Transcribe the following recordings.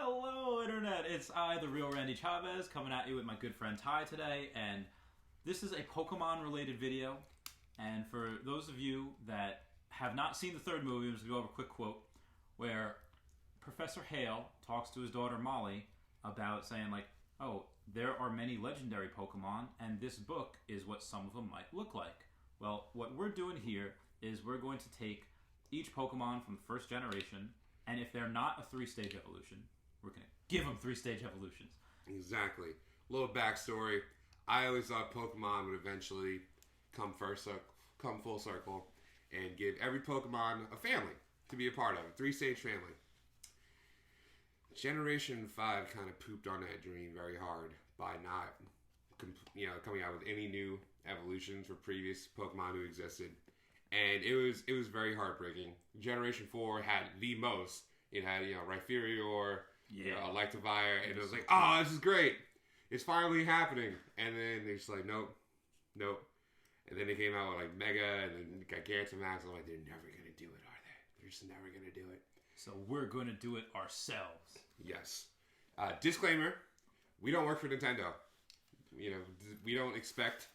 Hello, Internet! It's I, the real Randy Chavez, coming at you with my good friend Ty today, and this is a Pokemon-related video. And for those of you that have not seen the third movie, I'm just going to go over a quick quote where Professor Hale talks to his daughter Molly about saying, like, oh, there are many legendary Pokemon, and this book is what some of them might look like. Well, what we're doing here is we're going to take each Pokemon from the first generation, and if they're not a three-stage evolution, we're going to give them three-stage evolutions. Exactly. A little backstory. I always thought Pokemon would eventually come full circle and give every Pokemon a family to be a part of, a three-stage family. Generation 5 kind of pooped on that dream very hard by not, coming out with any new evolutions for previous Pokemon who existed. And it was very heartbreaking. Generation 4 had the most. It had, Referral, Electivire, and it was like, oh, this is great. It's finally happening. And then they're just like, nope. And then they came out with like Mega and then Gigantamax. I'm like, they're never going to do it, are they? They're just never going to do it. So we're going to do it ourselves. Yes. Disclaimer, we don't work for Nintendo. We don't expect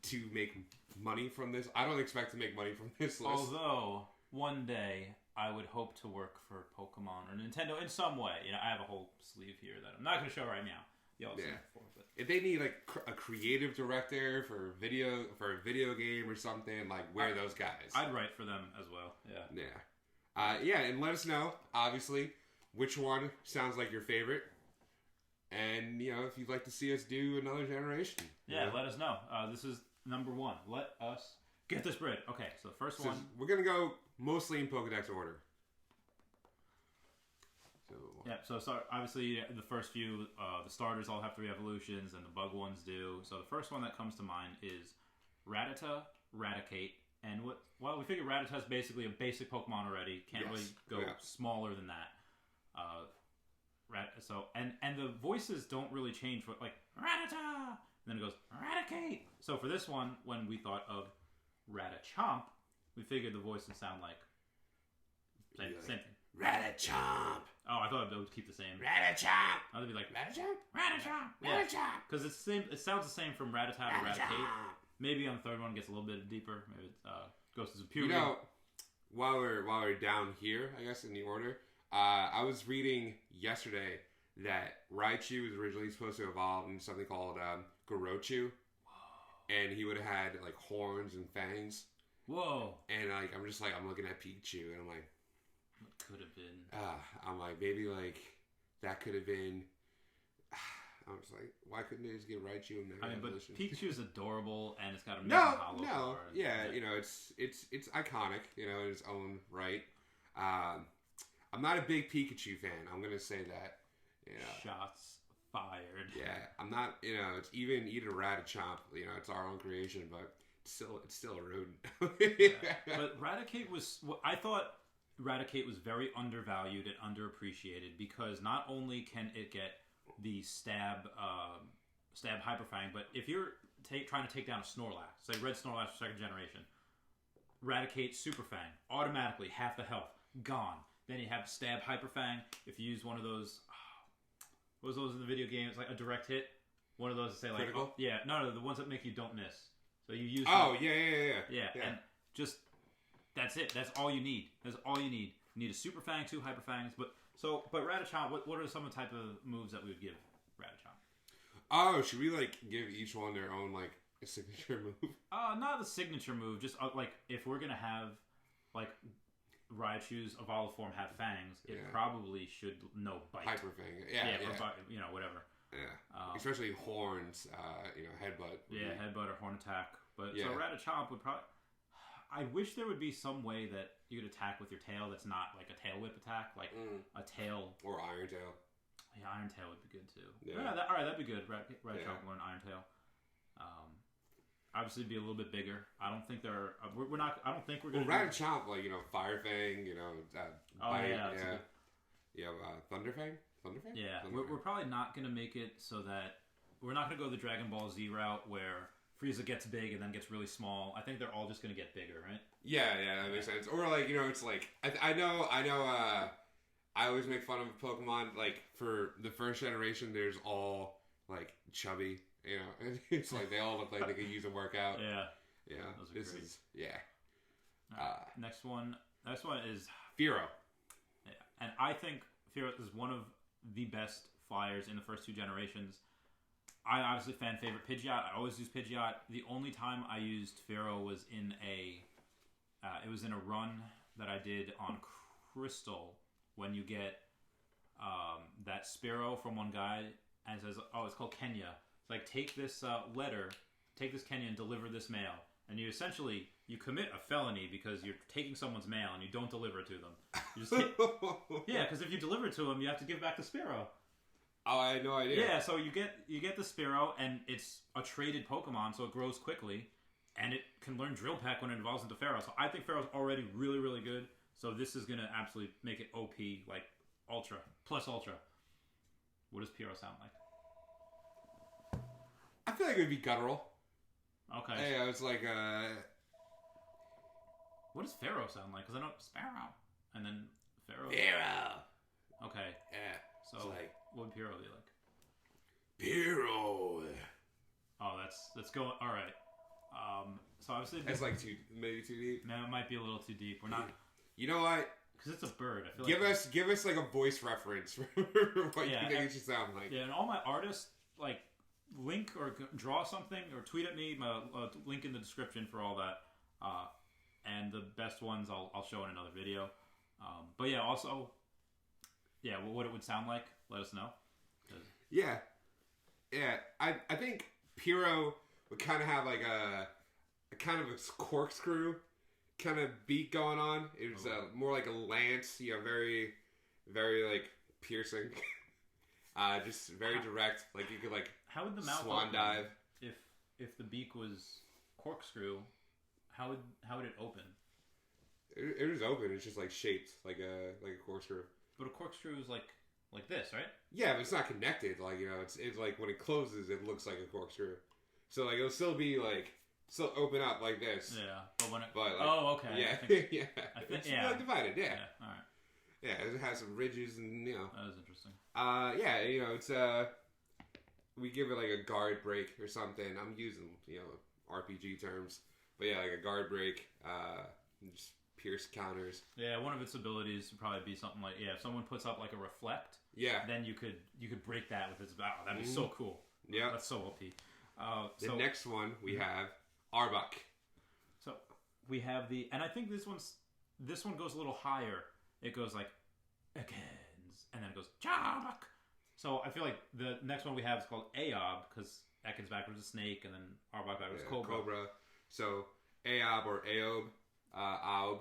to make money from this. I don't expect to make money from this list. Although, one day, I would hope to work for Pokemon or Nintendo in some way. I have a whole sleeve here that I'm not going to show right now. Y'all seen it before, but if they need like a creative director for a video game or something, like we're those guys. I'd write for them as well. Yeah. And let us know, obviously, which one sounds like your favorite. And, if you'd like to see us do another generation. Yeah, let us know. This is number 1. Let us get this bread. Okay, so the first one. We're going to go mostly in Pokedex order. So obviously the first few, the starters all have 3 evolutions, and the bug ones do. So the first one that comes to mind is Rattata, Raticate, and we figure Rattata's basically a basic Pokemon already. Can't really go smaller than that. And the voices don't really change for like Rattata, and then it goes Raticate. So for this one, when we thought of Ratachomp, we figured the voice would sound like same thing. Ratachomp. Oh, I thought it would keep the same. Ratachomp. I would be like Ratachomp. Ratachomp. Because it's the same. It sounds the same from Rattata to Raticate. Maybe on the third one it gets a little bit deeper. Maybe it goes to puberty. While we're down here, I guess in the order, I was reading yesterday that Raichu was originally supposed to evolve into something called Gorochu. Whoa. And he would have had like horns and fangs. Whoa. And I'm just like, I'm looking at Pikachu and I'm like, what could have been? I'm like, maybe like that could have been. I was like, why couldn't they just get Raichu in there? But Pikachu's adorable and it's got a hollow card. Yeah, it's iconic, in its own right. I'm not a big Pikachu fan. I'm gonna say that. Shots fired. Yeah, I'm not. It's even Ratachomp. It's our own creation, but it's still a rodent. But Raticate I thought Raticate was very undervalued and underappreciated because not only can it get the stab Hyper Fang, but if you're trying to take down a Snorlax, say Red Snorlax for second generation, Raticate Super Fang, automatically half the health gone. Then you have stab Hyper Fang. If you use one of those, what was those in the video game? It's like a direct hit. One of those that say like, critical? No, the ones that make you don't miss. So you use. Yeah. And just that's it. That's all you need. That's all you need. You need a Super Fang, 2 Hyper Fangs, but Ratachomp. What are some of the type of moves that we would give Ratachomp? Oh, should we like give each one their own like a signature move? Not the signature move. Just like if we're gonna have like Raichu's evolved form have fangs, it probably should know bite. Hyper Fang. Or whatever. Yeah. Especially horns. Headbutt. Yeah, headbutt or horn attack. But so Ratachomp would probably. I wish there would be some way that you could attack with your tail that's not like a tail whip attack, like a tail. Or Iron Tail. Yeah, Iron Tail would be good too. Yeah. All right, that'd be good. Ratachomp learn Iron Tail. Obviously, be a little bit bigger. I don't think they're. We're not. I don't think we're gonna. Ratachomp, like Fire Fang, Bite, Thunder Fang. Yeah, we're probably not gonna make it so that we're not gonna go the Dragon Ball Z route where Frieza gets big and then gets really small. I think they're all just gonna get bigger, right? Yeah, that makes sense. Or like it's like I know I always make fun of Pokemon. Like for the first generation, there's all like chubby, you know, and it's like they all look like they could use a workout. Yeah. Yeah. Those are This great. is yeah. Next one is Fearow. yeah, and I think Fearow is one of the best flyers in the first two generations. I obviously fan favorite Pidgeot. I always use Pidgeot. The only time I used Fearow was in a run that I did on Crystal when you get that Spearow from one guy and it says, oh, it's called Kenya. It's like, take this letter, take this Kenya and deliver this mail. And you essentially, you commit a felony because you're taking someone's mail and you don't deliver it to them. You just yeah, because if you deliver it to them, you have to give back the Spearow. Oh, I had no idea. Yeah, so you get the Spearow, and it's a traded Pokemon, so it grows quickly, and it can learn Drill Peck when it evolves into Fearow. So I think Fearow's already really, really good. So this is gonna absolutely make it OP, like Ultra plus Ultra. What does Fearow sound like? I feel like it would be guttural. Okay. Hey, I was like, What does Fearow sound like? Because I know Sparrow, and then Fearow. Fearow. Okay. Yeah. So It's like what would Fearow be like? Fearow. Oh, that's going. All right. So obviously It's like maybe too deep. Man, it might be a little too deep. We're not. You know what? Because it's a bird. I feel Give us like a voice reference for what you think it should sound like. Yeah, and all my artists like link or draw something or tweet at me. My link in the description for all that. And the best ones I'll show in another video. But yeah, also, yeah, what it would sound like. Let us know. Yeah. I think Fearow would kind of have like a kind of a corkscrew kind of beat going on. It was more like a lance, you know, very, very like piercing. Just very direct. Like you could like how would the mouth swan open dive if the beak was corkscrew? How would it open? It was open. It's just like shaped like a corkscrew. But a corkscrew is like this, right? Yeah, but it's not connected. Like, you know, it's like when it closes, it looks like a corkscrew. So like it'll still be like still open up like this. Yeah, but when it. But like, oh, okay. Yeah, yeah. I think it's yeah. like divided. Yeah. All right. Yeah, it has some ridges and you know. That is interesting. Yeah, you know, it's we give it like a guard break or something. I'm using you know RPG terms, but yeah, like a guard break. Just pierce counters. Yeah, one of its abilities would probably be something like if someone puts up like a reflect. Yeah. Then you could break that with its battle. That'd be so cool. Yeah. That's so OP. The next one we have Arbok. So we have and I think this one goes a little higher. It goes like Ekans, and then it goes Jabak. So I feel like the next one we have is called Aob because Ekans backwards is snake, and then Arbok backwards is cobra. So Aob or Aob, Aob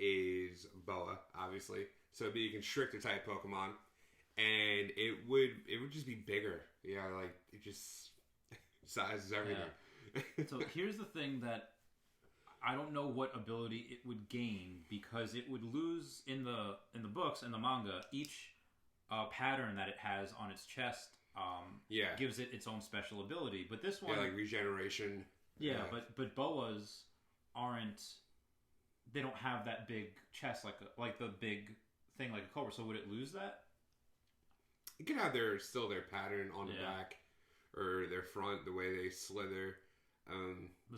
is boa, obviously. So it'd be a constrictor type Pokemon, and it would just be bigger. Yeah, like it just size is everything. Yeah. So here's the thing that I don't know what ability it would gain because it would lose in the books and the manga each pattern that it has on its chest. Gives it its own special ability. But this one, like regeneration. Yeah, but boas aren't. They don't have that big chest like the big thing like a cobra. So would it lose that? It can have their pattern on the back or their front, the way they slither.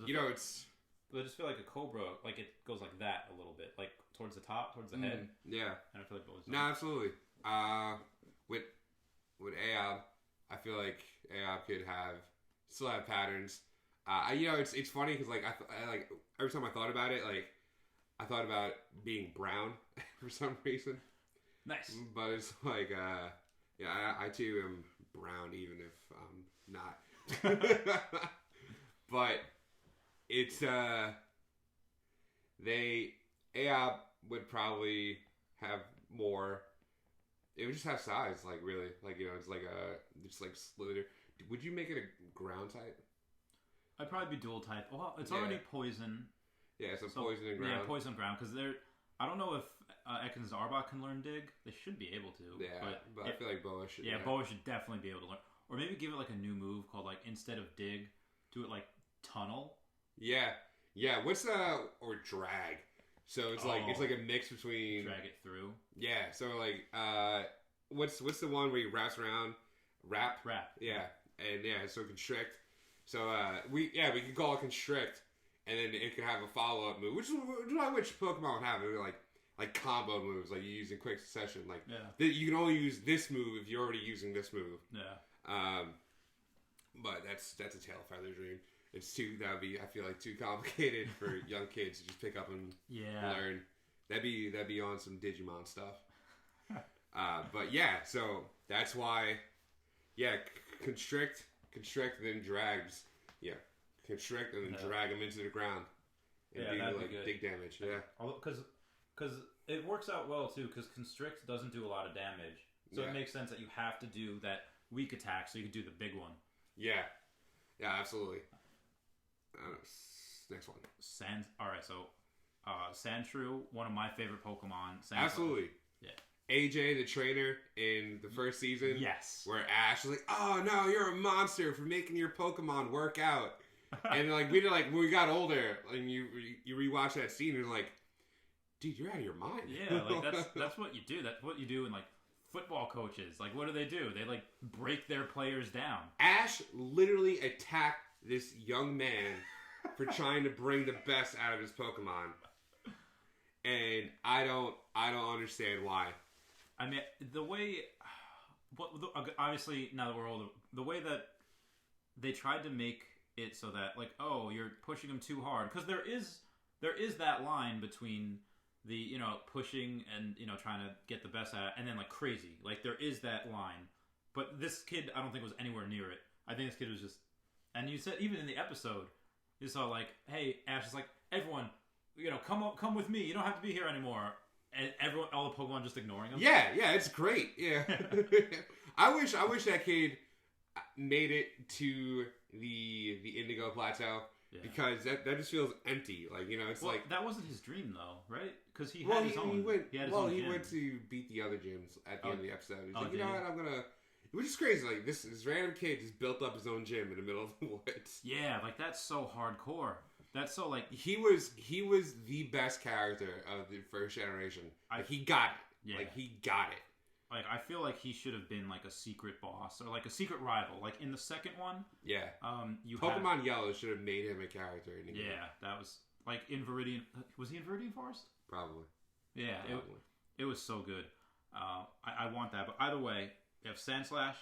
You know, it's. But I just feel like a cobra, like it goes like that a little bit, like towards the top, towards the head. Yeah. And I feel like boas. No, absolutely. With Aob, I feel like Aob could still have patterns. You know, it's funny because like I like every time I thought about it, like I thought about being brown for some reason. Nice. But it's like I too am brown even if I'm not. But it's Aob would probably have more. It would just have size, like really, like you know, it's like just like slither. Would you make it a ground type? I'd probably be dual type. Well, it's already poison. Yeah, so poison and ground. Yeah, poison and ground because they're. I don't know if Ekans and Arbok can learn dig. They should be able to. Yeah, but I feel like Boa should. Yeah, Boa should definitely be able to learn, or maybe give it like a new move called like instead of dig, do it like tunnel. Yeah. What's or drag? So it's like a mix between drag it through. Yeah. So like what's the one where he wraps around? Wrap. Yeah. And yeah, so constrict. So we could call it constrict, and then it could have a follow up move, which Pokemon would have. It would like combo moves, like you use in quick succession. Like you can only use this move if you're already using this move. Yeah. But that's a tail feather dream. It's that'd be, I feel like, too complicated for young kids to just pick up and learn. That'd be on some Digimon stuff. But yeah, so that's why, constrict, then drags. Yeah, constrict and then drag them into the ground and do like big damage. Yeah, because it works out well too. Because constrict doesn't do a lot of damage, so it makes sense that you have to do that weak attack so you can do the big one. Yeah, absolutely. Next one. Alright, so Sandshrew, one of my favorite Pokemon. Absolutely. Yeah. AJ, the trainer in the first season. Yes. Where Ash was like, "Oh no, you're a monster for making your Pokemon work out." And like we when we got older, and you rewatch that scene, and you're like, "Dude, you're out of your mind." Yeah, like that's what you do. That's what you do in like football coaches. Like, what do? They like break their players down. Ash literally attacked this young man for trying to bring the best out of his Pokemon, and I don't understand why. I mean, the way, obviously now that we're older, the way that they tried to make it so that like, oh, you're pushing him too hard, because there is that line between the pushing and trying to get the best out, and then like crazy, like there is that line. But this kid, I don't think was anywhere near it. I think this kid was just. And you said even in the episode, you saw like, "Hey, Ash is like, everyone, come with me. You don't have to be here anymore." And all the Pokemon just ignoring him. Yeah, it's great. Yeah, I wish that kid made it to the Indigo Plateau because that just feels empty. Like it's like that wasn't his dream though, right? Because he had his own. He went to beat the other gyms at the end of the episode. He's like, you know what, I'm gonna. Which is crazy. Like this random kid just built up his own gym in the middle of the woods. Yeah, like that's so hardcore. That's so like he was the best character of the first generation. Like he got it. Yeah. Like he got it. Like I feel like he should have been like a secret boss or like a secret rival. Like in the second one. Yeah. Pokemon Yellow should have made him a character. In the game. That was like in Viridian. Was he in Viridian Forest? Probably. Yeah. Probably. It was so good. I want that. But either way. You have Sandslash,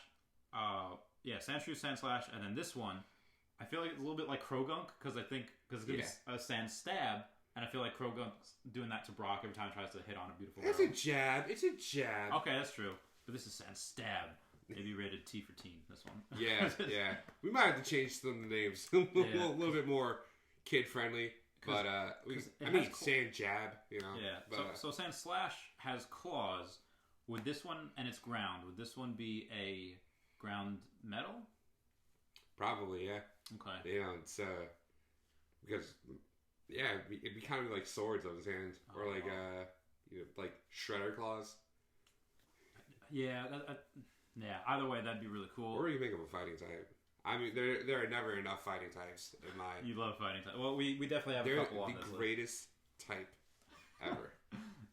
Sandshrew, Sandslash, and then this one, I feel like it's a little bit like Krogunk, because it's going to be a Sand Stab, and I feel like Krogunk's doing that to Brock every time he tries to hit on a beautiful girl. It's a jab. Okay, that's true. But this is Sand Stab. Maybe rated T for teen, this one. Yeah. We might have to change some of the names. a little bit more kid-friendly. But, Sand Jab, Yeah. But, so Sandslash has claws. Would this one, and it's ground, would this one be a ground metal? Probably, yeah. Okay. It's, because, it'd be kind of like swords on his hands. Or like, like shredder claws. Yeah, either way, that'd be really cool. Or you make him a fighting type. I mean, there are never enough fighting types in my... You love fighting types. Well, we definitely have a couple on this list. They're the greatest type ever.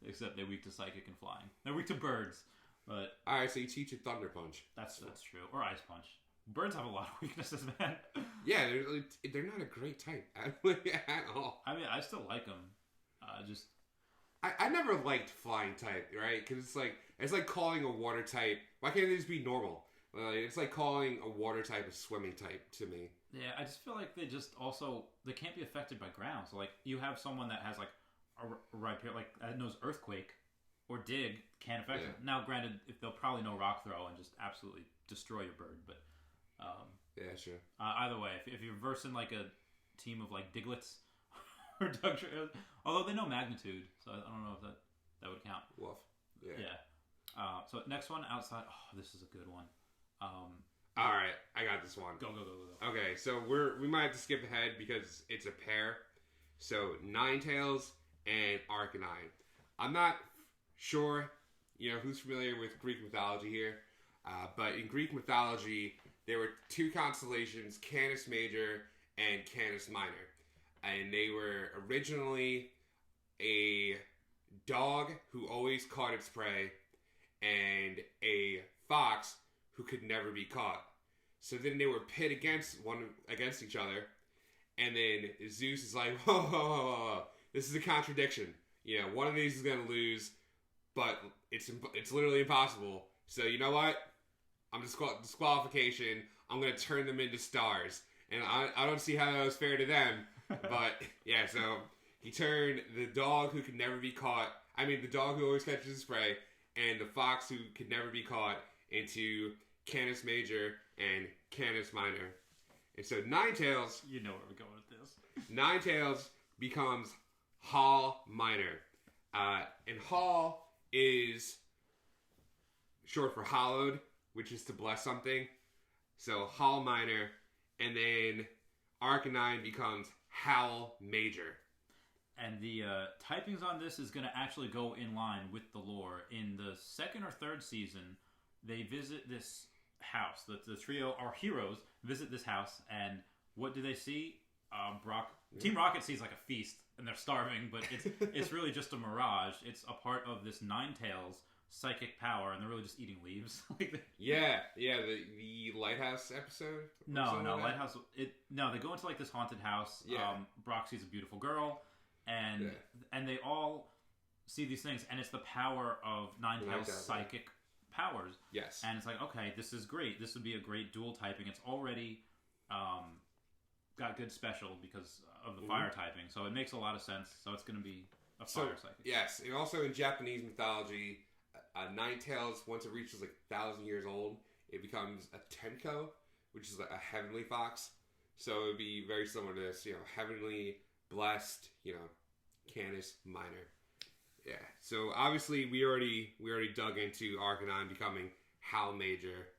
Except they're weak to psychic and flying. They're weak to birds, but... Alright, so you teach a Thunder Punch. That's true. Or Ice Punch. Birds have a lot of weaknesses, man. Yeah, they're not a great type at all. I mean, I still like them. I never liked flying type, right? Because it's like calling a water type... Why can't they just be normal? It's like calling a water type a swimming type to me. Yeah, I just feel like they can't be affected by ground. So, like, you have someone that has, like, right here, like that knows earthquake or dig can't affect it. Now, granted, if they'll probably know rock throw and just absolutely destroy your bird, but sure. Either way, if you're versing like a team of like Diglets or Dugtrio, although they know magnitude, so I don't know if that would count. Woof. Yeah. So next one outside. Oh, this is a good one. All right, I got this one. Go. Okay, so we might have to skip ahead because it's a pair. So Ninetales and Arcanine. I'm not sure, who's familiar with Greek mythology here, but in Greek mythology, there were two constellations, Canis Major and Canis Minor, and they were originally a dog who always caught its prey and a fox who could never be caught. So then they were pit against each other, and then Zeus is like, whoa, whoa, whoa, whoa. This is a contradiction. You know, one of these is going to lose, but it's literally impossible. So you know what? I'm disqualification. I'm going to turn them into stars. And I don't see how that was fair to them. But, yeah, so he turned the dog who could never be caught, the dog who always catches his prey, and the fox who could never be caught into Canis Major and Canis Minor. And so Ninetales... You know where we're going with this. Ninetales becomes Hall Minor. And Hall is short for hallowed, which is to bless something. So Hall Minor. And then Arcanine becomes Howl Major. And the typings on this is going to actually go in line with the lore. In the second or third season, they visit this house. The trio, our heroes, visit this house, and what do they see? Team Rocket sees like a feast, and they're starving, but it's really just a mirage. It's a part of this Ninetales psychic power, and they're really just eating leaves. Yeah, the lighthouse episode. No, lighthouse. They go into like this haunted house. Yeah. Brock sees a beautiful girl, and they all see these things, and it's the power of Ninetales' psychic powers. Yes, and it's like, okay, this is great. This would be a great dual typing. It's already got good special because of the fire typing, so it makes a lot of sense. So it's going to be a fire psychic. Yes, and also in Japanese mythology, Ninetales, once it reaches like 1,000 years old, it becomes a Tenko, which is like a heavenly fox. So it would be very similar to this, heavenly, blessed, Canis Minor. Yeah. So obviously we already dug into Arcanine becoming Howl Major,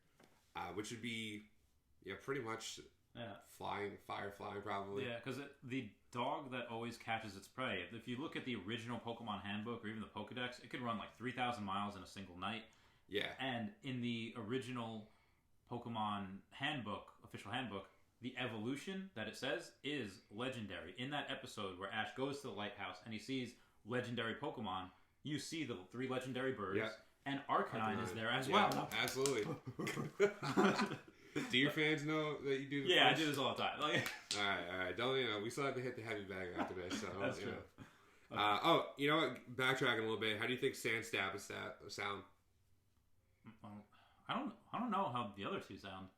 which would be pretty much flying probably. Yeah, because the dog that always catches its prey. If you look at the original Pokemon handbook or even the Pokedex, it could run like 3,000 miles in a single night. Yeah. And in the original Pokemon handbook, official handbook, the evolution that it says is legendary. In that episode where Ash goes to the lighthouse and he sees legendary Pokemon, you see the 3 legendary birds, and Arcanine is there as well. Absolutely. Do your fans know that you do the I do this all the time. All right. Don't we still have to hit the heavy bag after this. So that's true. Okay. You know what? Backtracking a little bit. How do you think Sandstab is sound? I don't know how the other two sound.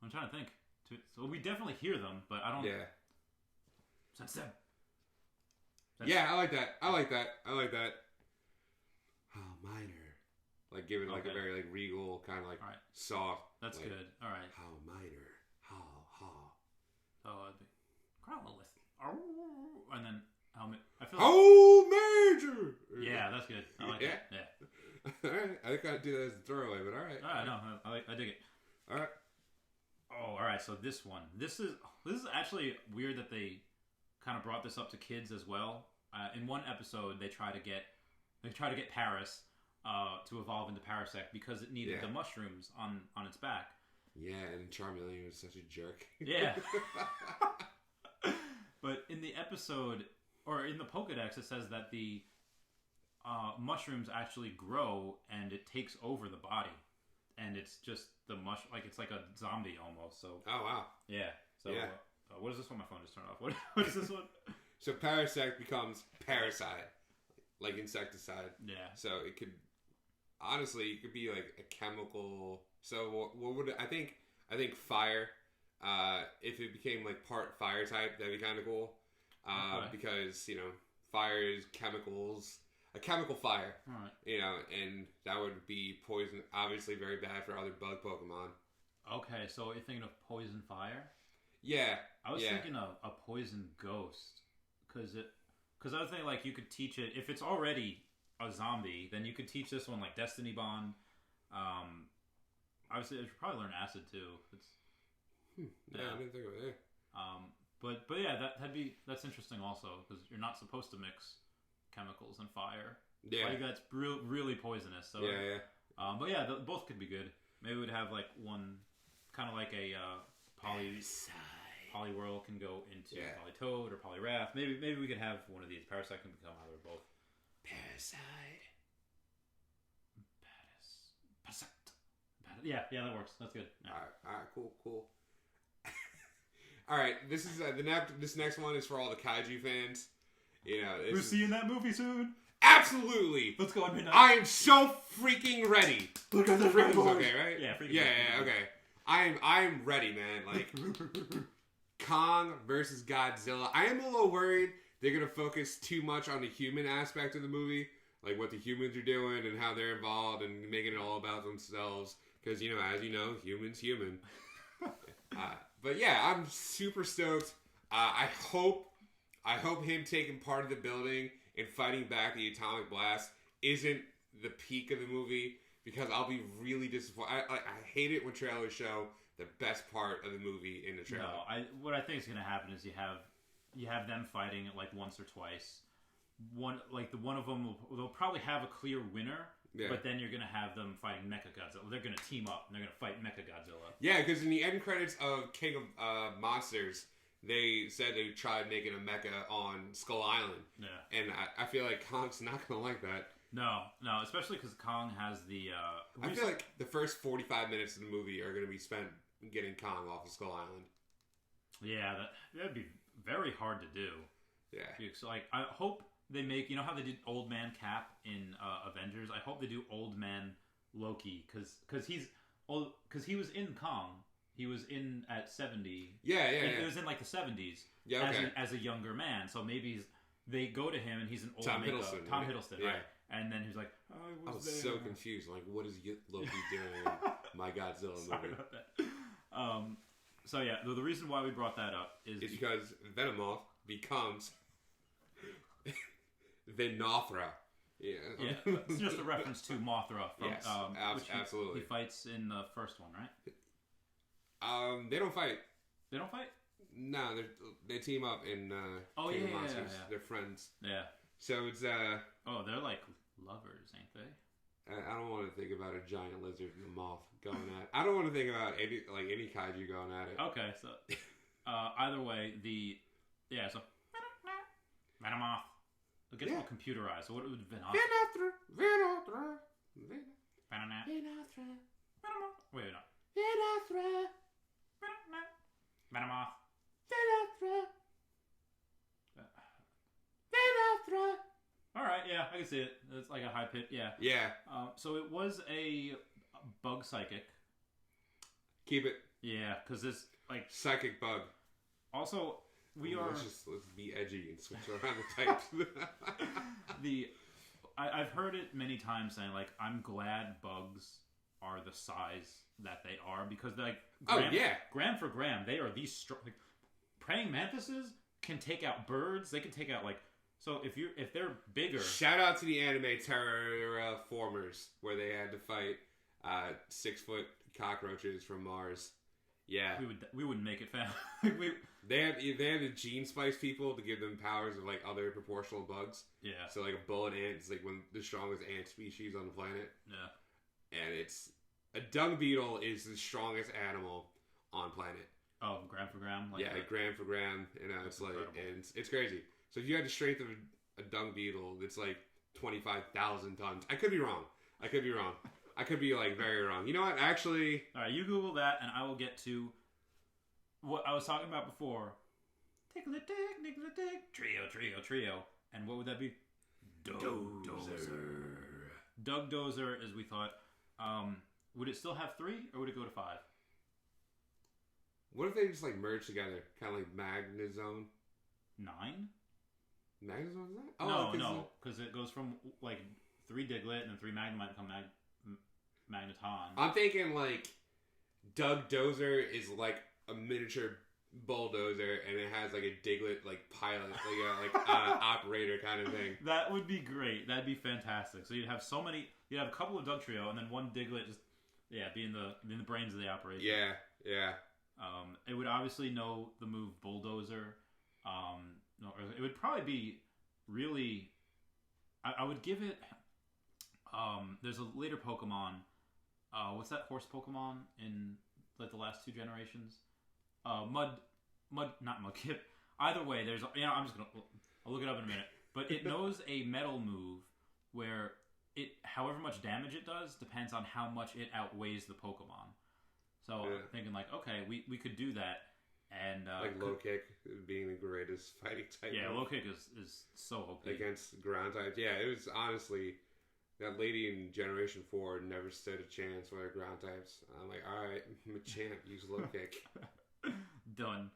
I'm trying to think. So we definitely hear them, but I don't. Yeah. Sandstab. Yeah, I like that. Oh, Minor. Like giving like a very like regal kind of like soft. That's like, good. All right. How Minor. How. Oh, it'd be Crowlith. And then I feel Major. Yeah, that's good. I like that. Yeah. All right. I think I'd do that as a throwaway, but all right. All right. No, I dig it. All right. Oh, all right. So this one, this is actually weird that they kind of brought this up to kids as well. In one episode, they try to get Paris to evolve into Parasect because it needed the mushrooms on its back. Yeah, and Charmeleon was such a jerk. Yeah. But in the episode, or in the Pokedex, it says that the mushrooms actually grow and it takes over the body. And it's just the like it's like a zombie almost. So. Oh, wow. Yeah. So what is this one? My phone just turned off. What is this one? So Parasect becomes Parasite, like insecticide. Yeah. So it could, honestly, it could be like a chemical. So what would I think fire. If it became like part fire type, that'd be kind of cool. Because fire is chemicals, a chemical fire. All right. And that would be poison. Obviously, very bad for other bug Pokemon. Okay, so you're thinking of poison fire? Yeah. I was thinking of a poison ghost. Because I was thinking, like, you could teach it... If it's already a zombie, then you could teach this one, like, Destiny Bond. Obviously, you should probably learn Acid, too. I didn't think of it. But yeah, that's interesting also, because you're not supposed to mix chemicals and fire. Yeah. Like, that's really poisonous. So, yeah. But yeah, both could be good. Maybe we'd have, like, one... Kind of like a Poliwhirl can go into Yeah. Politoad or Poliwrath. Maybe we could have one of these. Parasite can become either or both. Parasite. Yeah, that works. That's good. Yeah. All right, cool. All right, this is this next one is for all the kaiju fans. You know, We're seeing that movie soon. Absolutely. Let's go on midnight. I am so freaking ready. Look at the Freaking's okay, right? Yeah, freaking. Yeah, okay. I'm ready, man. Like Kong versus Godzilla. I am a little worried they're gonna focus too much on the human aspect of the movie, like what the humans are doing and how they're involved and making it all about themselves. Because as you know, humans human. But yeah, I'm super stoked. I hope him taking part of the building and fighting back the atomic blast isn't the peak of the movie, because I'll be really disappointed. I hate it when trailers show the best part of the movie in the trailer. No, what I think is going to happen is you have them fighting like once or twice. One of them they'll probably have a clear winner. Yeah. But then you're going to have them fighting Mechagodzilla. They're going to team up and they're going to fight Mechagodzilla. Yeah, because in the end credits of King of Monsters, they said they tried making a mecha on Skull Island. Yeah. And I feel like Kong's not going to like that. No, especially because Kong has the... I feel like the first 45 minutes of the movie are going to be spent getting Kong off of Skull Island. Yeah, that'd be very hard to do. Yeah. So, like, I hope... They make, you know how they did Old Man Cap in Avengers? I hope they do Old Man Loki, because he was in Kong. He was in at 70. Yeah. It was in like the 70s. Yeah, okay. As a younger man. So maybe they go to him and he's an old Tom makeup. Hiddleston. Tom Hiddleston, yeah. Right? And then he's like, I was so confused. Like, what is Loki doing in my Godzilla movie? Sorry about that. So yeah, the reason why we brought that up is because Venomoth becomes Venothra. Yeah, it's just a reference to Mothra. From, yes, absolutely. He fights in the first one, right? They don't fight. They don't fight? No, they team up in King of Monsters. Yeah. They're friends. Yeah. So it's oh, they're like lovers, ain't they? I don't want to think about a giant lizard and a moth going at. I don't want to think about any kaiju going at it. Okay, so either way, so Venomoth. It gets more computerized. So what would Venomoth? Venothra. Wait, no. Venothra. Venomoth. Venothra. All right, yeah, I can see it. It's like a high pitch, yeah. Yeah. So it was a bug psychic. Keep it. Yeah, because this like psychic bug. Also. Let's be edgy and switch around the types. I've heard it many times saying like I'm glad bugs are the size that they are, because like gram for gram they are these strong. Like, praying mantises can take out birds. They can take out so if they're bigger. Shout out to the anime Terraformers where they had to fight 6-foot cockroaches from Mars. Yeah, we wouldn't make it, fam. They have the gene spice people to give them powers of like other proportional bugs. Yeah. So like a bullet ant is like one of the strongest ant species on the planet. Yeah. And it's a dung beetle is the strongest animal on planet. Oh, gram for gram. Gram for gram. It's like and it's crazy. So if you had the strength of a dung beetle, it's like 25,000 tons. I could be wrong. I could be like very wrong. You know what? Actually, all right. You Google that, and I will get to what I was talking about before. Tickle it, trio. And what would that be? Dozer. Doug Dozer, as we thought. Would it still have 3, or would it go to 5? What if they just like merge together, kind of like Magnezone? 9? Magnezone is that? Oh, no, because it goes from like 3 Diglett and then 3 Magnemite become Magneton. I'm thinking like Doug Dozer is like a miniature bulldozer, and it has like a Diglett like pilot, like operator kind of thing. That would be great. That'd be fantastic. So you'd have you'd have a couple of Doug Trio, and then one Diglett just being the brains of the operation. Yeah. It would obviously know the move Bulldozer. It would probably be really. I would give it. There's a later Pokemon. What's that horse Pokemon in like the last 2 generations? not Mudkip. Either way, there's I'm just gonna I'll look it up in a minute. But it knows a metal move where however much damage it does depends on how much it outweighs the Pokemon. So I'm thinking like, okay, we could do that. And like low kick being the greatest fighting type. Yeah, low kick is so OP against ground types. Yeah, it was honestly that lady in Generation 4 never stood a chance with her ground types. I'm like, all right, I'm a champ. Use low kick. Done.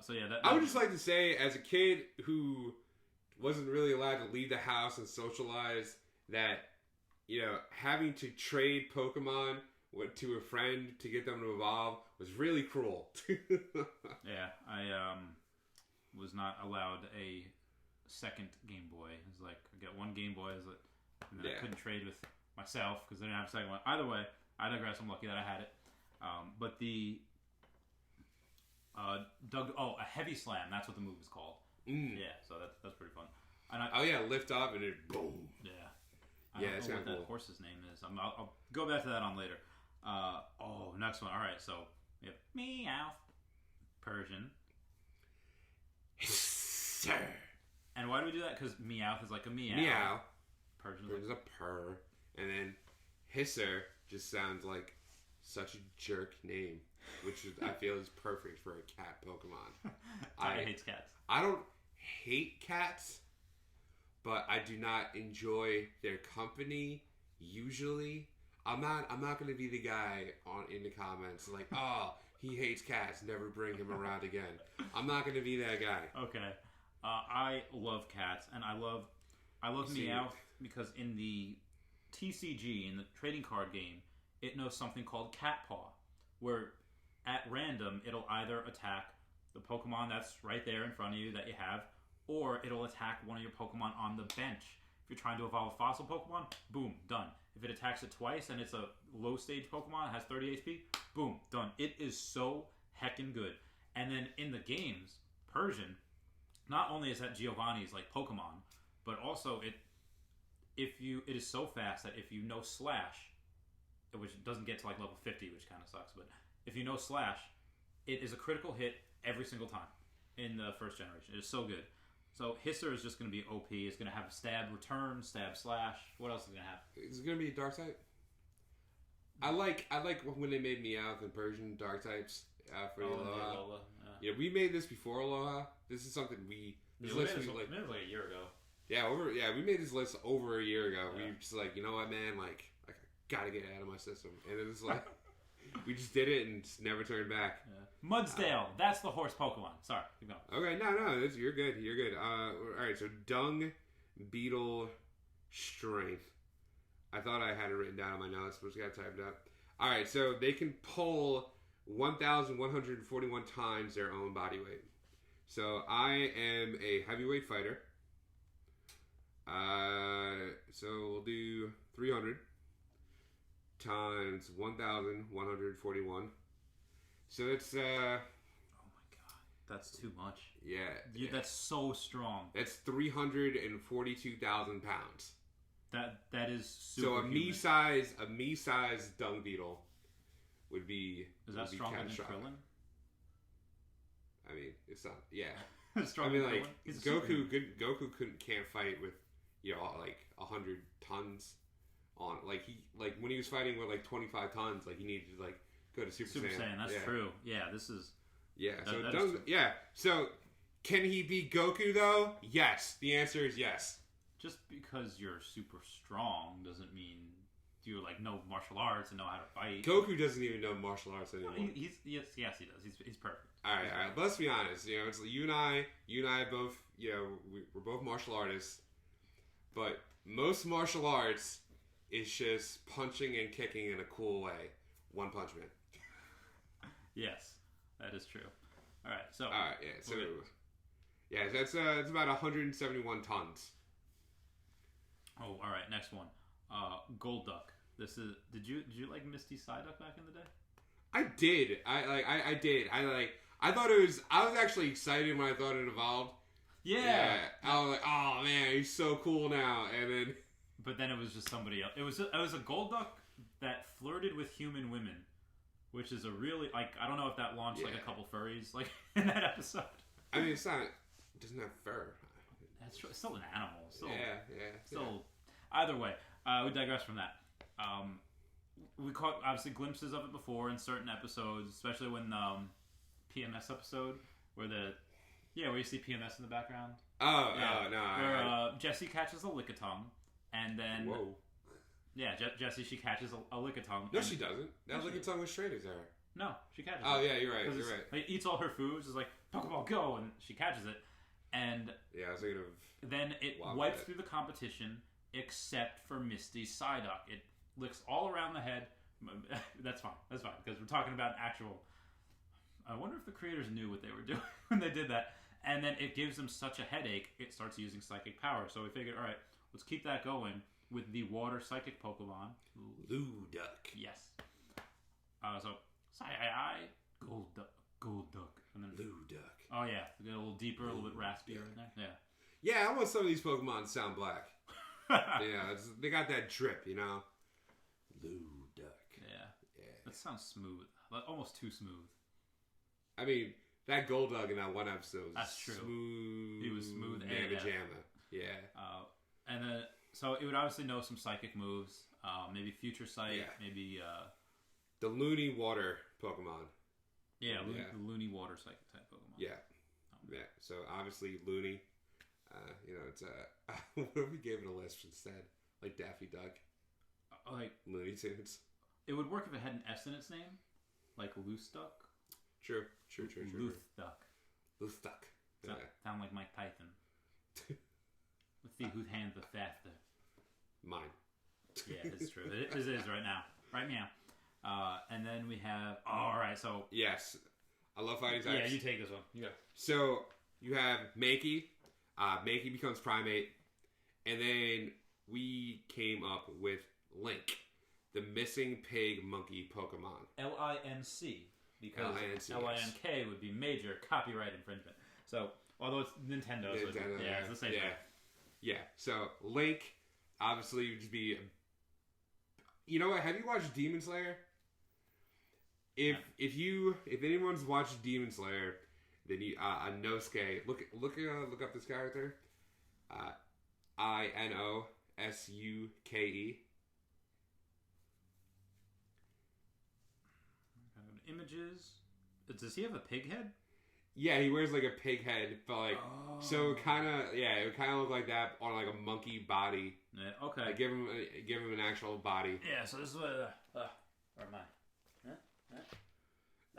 So yeah, I would just like to say, as a kid who wasn't really allowed to leave the house and socialize, that having to trade Pokemon to a friend to get them to evolve was really cruel. Yeah, I was not allowed a second Game Boy. It was like I got one Game Boy, and then I couldn't trade with myself because I didn't have a second one. Either way, I digress. I'm lucky that I had it. But the a heavy slam. That's what the move is called. Yeah, so that's pretty fun. And lift up and it boom. Yeah. I don't know what that horse's name is. I'll go back to that on later. Next one. All right, so we have Meowth, Persian. Sir. And why do we do that? Because Meowth is like a meow. Meow. Persian's like a purr. And then Hisser just sounds like such a jerk name, which I feel is perfect for a cat Pokemon. I hate cats. I don't hate cats, but I do not enjoy their company usually. I'm not going to be the guy in the comments like, oh, he hates cats, never bring him around again. I'm not going to be that guy. Okay. I love cats, and I love Meowth because in the TCG, in the trading card game, it knows something called Cat Paw, where at random it'll either attack the Pokemon that's right there in front of you that you have, or it'll attack one of your Pokemon on the bench. If you're trying to evolve a fossil Pokemon, boom, done. If it attacks it twice and it's a low stage Pokemon, it has 30 HP, boom, done. It is so heckin' good. And then in the games, Persian, not only is that Giovanni's like Pokemon, but also it is so fast that if you know Slash, which doesn't get to like level 50, which kind of sucks, but if you know Slash, it is a critical hit every single time in the first generation. It is so good. So Hisser is just going to be OP. It's going to have stab return, stab slash. What else is going to have? Is it going to be a dark type? I like when they made Meowth and Persian dark types for Aloha. Yeah, we made this before Aloha. This is something we made it like a year ago. Yeah, we made this list over a year ago. Yeah. We were just like, you know what, man, like I gotta get it out of my system, and it was like we just did it and just never turned back. Yeah. Mudsdale, that's the horse Pokemon. Sorry, keep going. Okay, no, you're good. You're good. All right, so Dung Beetle Strength. I thought I had it written down on my notes, but just got typed up. All right, so they can pull 1,141 times their own body weight. So I am a heavyweight fighter. So we'll do 300 times 1,141. So it's oh my god, that's too much. Yeah. That's so strong. That's 342,000 pounds. That is super. So a me size dung beetle would be. Is that stronger than Krillin? I mean, it's not. Yeah. I mean, like Goku can't fight with like 100 tons on when he was fighting with like 25 tons, like he needed to like go to Super Saiyan. That's true. Yeah, this is. Yeah. So can he beat Goku though? Yes. The answer is yes. Just because you're super strong doesn't mean you know martial arts and know how to fight. Goku doesn't even know martial arts anymore. Yes, he does. He's perfect. All right. But let's be honest. It's you and I both. We're both martial artists, but most martial arts is just punching and kicking in a cool way. One Punch Man. Yes, that is true. All right. So. That's it's about 171 tons. Oh, all right. Next one, Golduck. This is. Did you like Misty Psyduck back in the day? I did. I did. I thought it was. I was actually excited when I thought it evolved. Yeah. I was like, oh man, he's so cool now. And then. But then it was just somebody else. It was a Golduck that flirted with human women, which is a really like I don't know if that launched like a couple furries like in that episode. I mean, it doesn't have fur. That's true. It's still an animal. Still, yeah. Either way, we digress from that. We caught obviously glimpses of it before in certain episodes, especially when PMS episode where where you see PMS in the background. Oh no! Where Jessie catches a lickitung, and then whoa. Yeah, Jessie, she catches a lickitung. No, she doesn't. That lickitung was straight as her. No, she catches it. Oh, yeah, you're right. It eats all her food. It's like, Pokeball, go! And she catches it. And yeah, I was thinking of... Then it wipes through the competition, except for Misty's Psyduck. It licks all around the head. That's fine, because we're talking about actual... I wonder if the creators knew what they were doing when they did that. And then it gives them such a headache, it starts using Psychic Power. So we figured, alright, let's keep that going with the Water Psychic Pokemon. Luduck. Yes. So, Gold Duck. And then Luduck. Oh, yeah. Get a little deeper, a little bit raspier in there. Yeah. Yeah, I want some of these Pokemon to sound black. Yeah, they got that drip, you know? Luduck. Yeah. That sounds smooth. Almost too smooth. I mean, that Golduck in that one episode was That's true. Smooth. He was smooth and Jamma. Yeah. And then, so it would obviously know some psychic moves. Maybe Future Sight. Yeah. Maybe... the Looney Water Pokemon. Yeah, the Looney Water Psychic type Pokemon. Yeah. Yeah. So, obviously, Looney. It's what if we gave it a list instead? Like Daffy Duck. Like... Looney Tunes. It would work if it had an S in its name. Like Loose Duck. True. Luth Duck. Luth Duck. Yeah. Sound like Mike Tyson. Let's see whose hand's the faster. Mine. Yeah, it's true. It is right now. Right now. And then we have... Alright, so... Yes. I love fighting types. Yeah, you take this one. Yeah. So, you have Mankey. Mankey becomes Primate. And then we came up with Link. The Missing Pig Monkey Pokemon. L-I-N-C. Because L-I-N-C, L-I-N-K would be major copyright infringement. So, although it's Nintendo, so it's the same thing. Yeah, so Link, obviously, would just be... You know what? Have you watched Demon Slayer? If anyone's watched Demon Slayer, then you Inosuke. Look up this character. Inosuke. Images. Does he have a pig head? Yeah, he wears like a pig head, but like so it kind of look like that on like a monkey body. Yeah, okay. Like, give him an actual body. Yeah, so this is what where am I?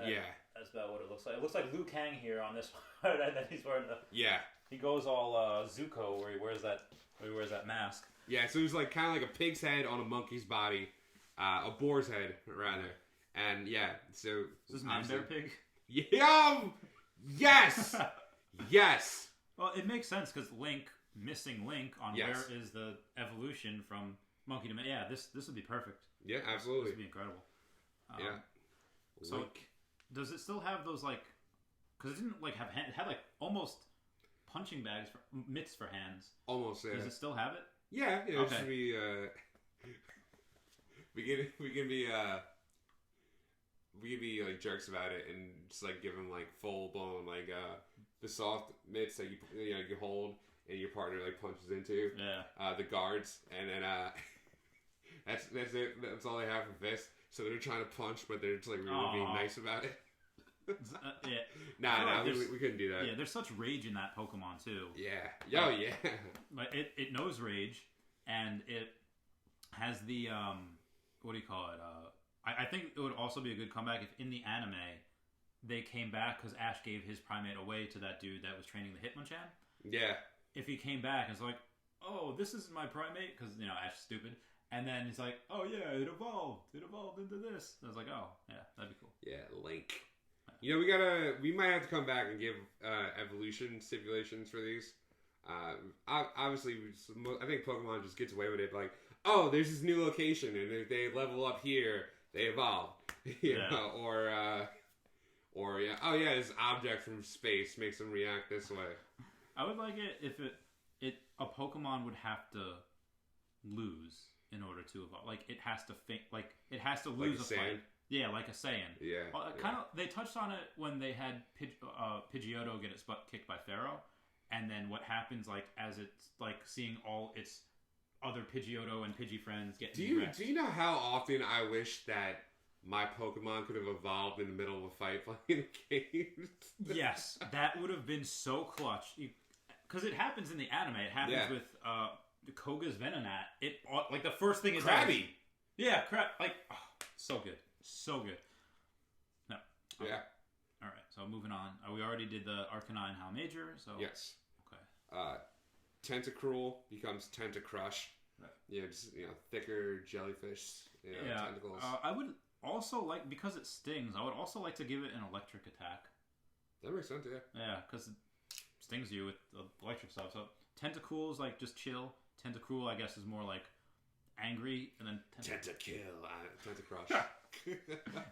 Yeah, that's about what it looks like. It looks like Liu Kang here on this part that he's wearing the. Yeah. He goes all Zuko where he wears that mask. Yeah, so he's like kind of like a pig's head on a monkey's body, a boar's head rather, and yeah, so is this Man Bear Pig? Yeah. Yes! Yes! Well, it makes sense because missing Link on where is the evolution from monkey to man. Yeah, this would be perfect. Yeah, absolutely. This would be incredible. Yeah. So, does it still have those like? Because it didn't like have it had like almost punching bags mitts for hands. Almost. Yeah. Does it still have it? Yeah. Yeah. Okay. It should be. We can be like jerks about it and just like give him like full blown like the soft mitts that you hold and your partner like punches into. Yeah. The guards and then that's it. That's all they have for fists. So they're trying to punch, but they're just like really being nice about it. Yeah. Nah, we couldn't do that. Yeah, there's such rage in that Pokemon too. Yeah. Oh yeah. But it knows rage, and it has the what do you call it? I think it would also be a good comeback if in the anime they came back because Ash gave his Primate away to that dude that was training the Hitmonchan. Yeah. If he came back and was like, oh, this is my Primate, because, Ash is stupid. And then he's like, oh yeah, it evolved. It evolved into this. I was like, oh, yeah, that'd be cool. Yeah, Link. We might have to come back and give evolution stipulations for these. Obviously, I think Pokemon just gets away with it. Like, oh, there's this new location, and if they level up here, they evolve. Or oh yeah, this object from space makes them react this way. I would like it if a Pokemon would have to lose in order to evolve. Like it has to think. Like it has to lose like a fight. Yeah, like a Saiyan. Yeah. Kind of. They touched on it when they had Pidgeotto get its butt kicked by Pharaoh, and then what happens like as it's like seeing all its other Pidgeotto and Pidgey friends get. Do you know how often I wish that my Pokemon could have evolved in the middle of a fight playing the game? Yes, that would have been so clutch. Because it happens in the anime. It happens with Koga's Venonat. It like the first thing is Krabby. Yeah, like so good, so good. No. Okay. Yeah. All right. So moving on. We already did the Arcanine Hal Major. So yes. Okay. Tentacruel becomes Tentacrush. Right. Just thicker jellyfish. Tentacles. I would also like, because it stings, I would also like to give it an electric attack. That makes sense. Yeah. Yeah, because it stings you with the electric stuff. So Tentacool is like just chill. Tentacruel, I guess, is more like angry, and then Tentacrush.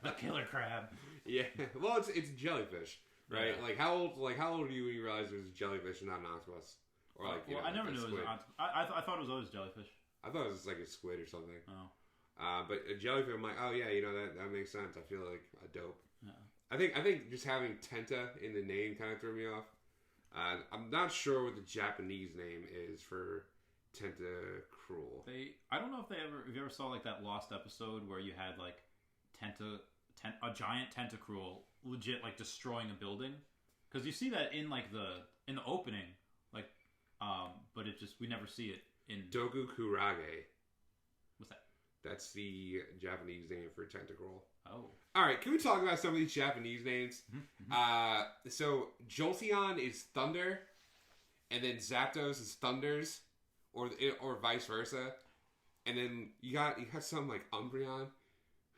The killer crab. Yeah. Well, it's jellyfish, right? Yeah. Like how old were you when you realized it was jellyfish and not an octopus? Or like I never knew it was. I thought it was always jellyfish. I thought it was like a squid or something. Oh. But a jellyfish, I'm like, oh yeah, that makes sense. I feel like a dope. Yeah. I think just having Tenta in the name kind of threw me off. I'm not sure what the Japanese name is for Tentacruel. I don't know if you ever saw like that Lost episode where you had like a giant Tentacruel legit like destroying a building, because you see that in like in the opening, like but we never see it in Dokukurage. What's that? That's the Japanese name for Tentacruel. Oh. Alright, can we talk about some of these Japanese names? Mm-hmm. So Jolteon is thunder, and then Zapdos is thunders, or vice versa. And then you got some like Umbreon,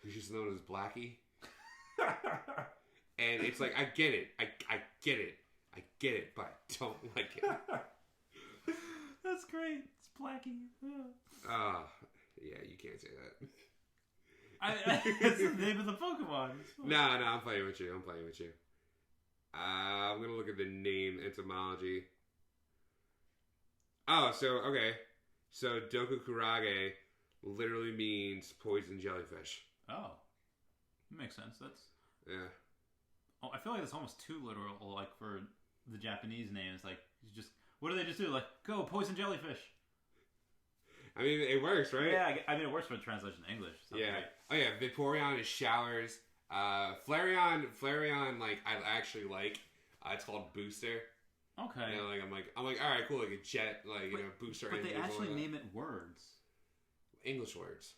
who's just known as Blackie. And it's like, I get it, but I don't like it. That's great. It's Blackie. Yeah, you can't say that. That's the name of the Pokemon. No, I'm playing with you. I'm gonna look at the name etymology. Oh, so Dokukurage literally means poison jellyfish. Oh, that makes sense. Yeah. Oh, I feel like it's almost too literal. Like for the Japanese names, like what do they just do? Like, go poison jellyfish. I mean, it works, right? Yeah, I mean, it works for the translation to English. So yeah. Oh, yeah. Vaporeon is showers. Flareon, like, I actually like. It's called Booster. Okay. I'm like, all right, cool. Like a jet, like, booster. But they actually name it words. English words.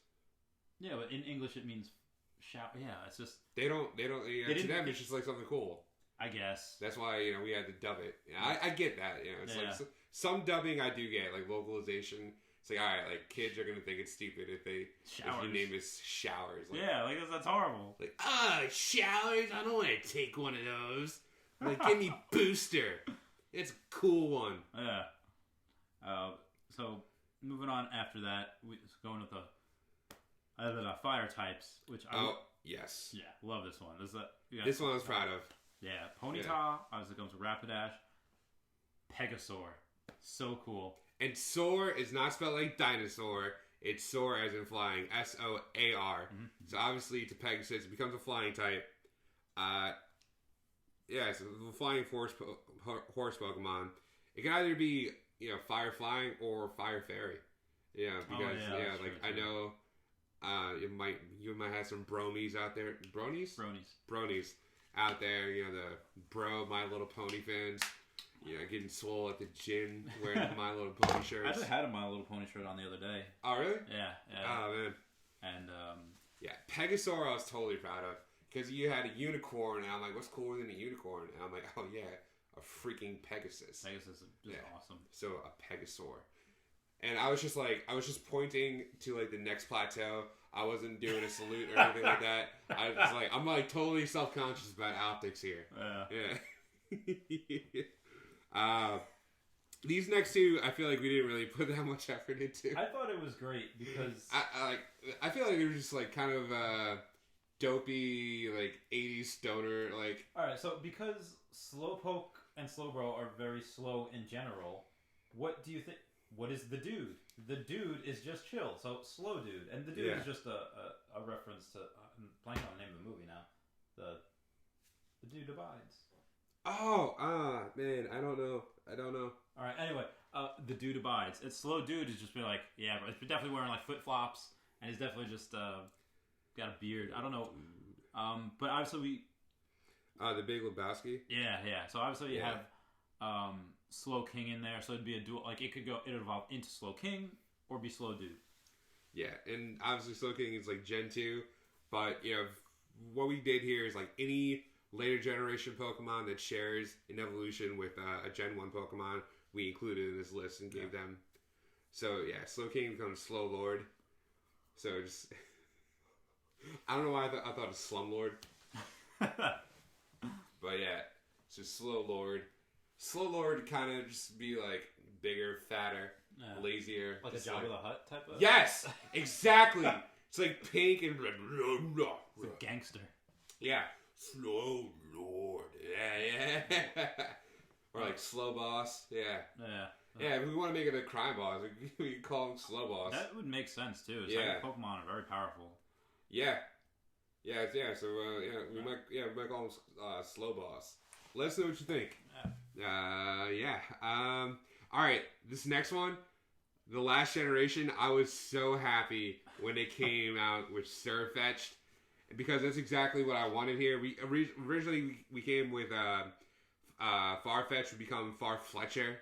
Yeah, but in English it means shower. Yeah, it's just. They don't, to them, it's just like something cool. I guess. That's why, we had to dub it. I get that, It's like, some dubbing I do get, like localization. It's like, all right, like kids are gonna think it's stupid if your name is showers. Like, yeah, like that's horrible. Like, showers. I don't want to take one of those. Like, give me Booster. It's a cool one. Yeah. So moving on after that, we going with the fire types, which yes, yeah, love this one. This one I was proud of. Yeah, Ponyta. Obviously comes with Rapidash. Pegasaur, so cool. And soar is not spelled like dinosaur. It's soar as in flying. SOAR. Mm-hmm. So obviously to Pegasus, it becomes a flying type. It's a flying horse Pokemon. It can either be fire flying or fire fairy. Yeah, because true. I know you might have some bromies out there. Bronies out there. The My Little Pony fans. Getting swole at the gym, wearing My Little Pony shirts. I actually had a My Little Pony shirt on the other day. Oh, really? Yeah. Oh, man. And, Pegasaur I was totally proud of. Because you had a unicorn, and I'm like, what's cooler than a unicorn? And I'm like, oh, yeah, a freaking Pegasus. Pegasus is awesome. So, a Pegasaur. And I was just pointing to, like, the next plateau. I wasn't doing a salute or anything like that. I was like, I'm, like, totally self-conscious about optics here. Yeah. These next two, I feel like we didn't really put that much effort into. I thought it was great because I feel like they were just like kind of dopey, like 80s stoner, like. All right, so because Slowpoke and Slowbro are very slow in general, what do you think? What is the dude? The dude is just chill, so slow dude, and the dude is just a reference to. I'm blanking on the name of dude abides. Oh, man, I don't know. All right. Anyway, the dude abides. It's slow dude is just been like, yeah, but it's definitely wearing like flip flops, and he's definitely just got a beard. I don't know. But obviously The Big Lebowski. Yeah. So obviously you have Slow King in there, so it'd be a dual. Like it'd evolve into Slow King or be Slow Dude. Yeah, and obviously Slow King is like Gen 2, but what we did here is like any later generation Pokemon that shares an evolution with a Gen 1 Pokemon, we included in this list and gave them. So yeah, Slow King becomes Slow Lord. So just I don't know why I thought of Slumlord. But yeah, it's just Slow Lord. Slow Lord kind of just be like bigger, fatter, lazier. Like a Jabba the Hutt type of? Yes! Exactly! It's like pink and... It's a gangster. Yeah. Slow Lord. Yeah. Or like Slow Boss. Yeah. Yeah, if we want to make it a crime boss, we can call him Slow Boss. That would make sense too. It's like Pokemon are very powerful. Yeah. So we might call him Slow Boss. Let us know what you think. All right, this next one, the last generation. I was so happy when they came out with Surfetched, because that's exactly what I wanted here. We originally we came with Farfetch would become Farfletcher,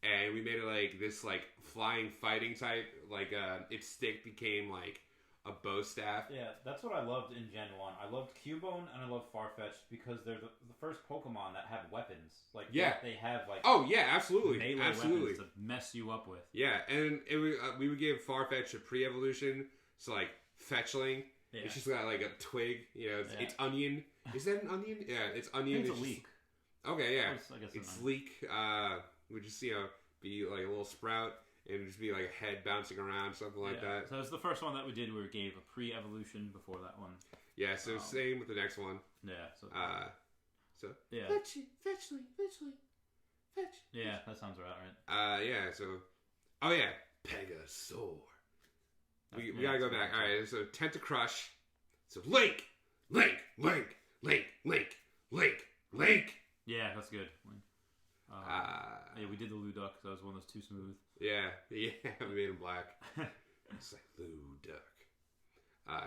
and we made it like this like flying fighting type. Like its stick became like a bow staff. Yeah, that's what I loved in Gen 1. I loved Cubone and I loved Farfetch because they're the first Pokemon that have weapons. Like, they have, like... Oh, yeah, absolutely. Melee weapons to mess you up with. Yeah, and we would give Farfetch a pre-evolution. So, like, Fetchling. Yeah. It's just got, like, a twig. It's onion. Is that an onion? Yeah, it's onion. I think it's a leek. Okay, yeah. I guess it's leek. Would just, be, like, a little sprout. And it'd just be like a head bouncing around, something like that. So it was the first one that we did where we gave a pre-evolution before that one. Yeah, so same with the next one. Yeah. Yeah. Fetch. Yeah, that sounds right. Yeah, so... Oh, yeah. Pegasaur. We gotta go back. Alright, so Tentacrush. So Link! Yeah, that's good. We did the Luduck, so that was one that's too smooth. Yeah, we made him black. It's like Luduck.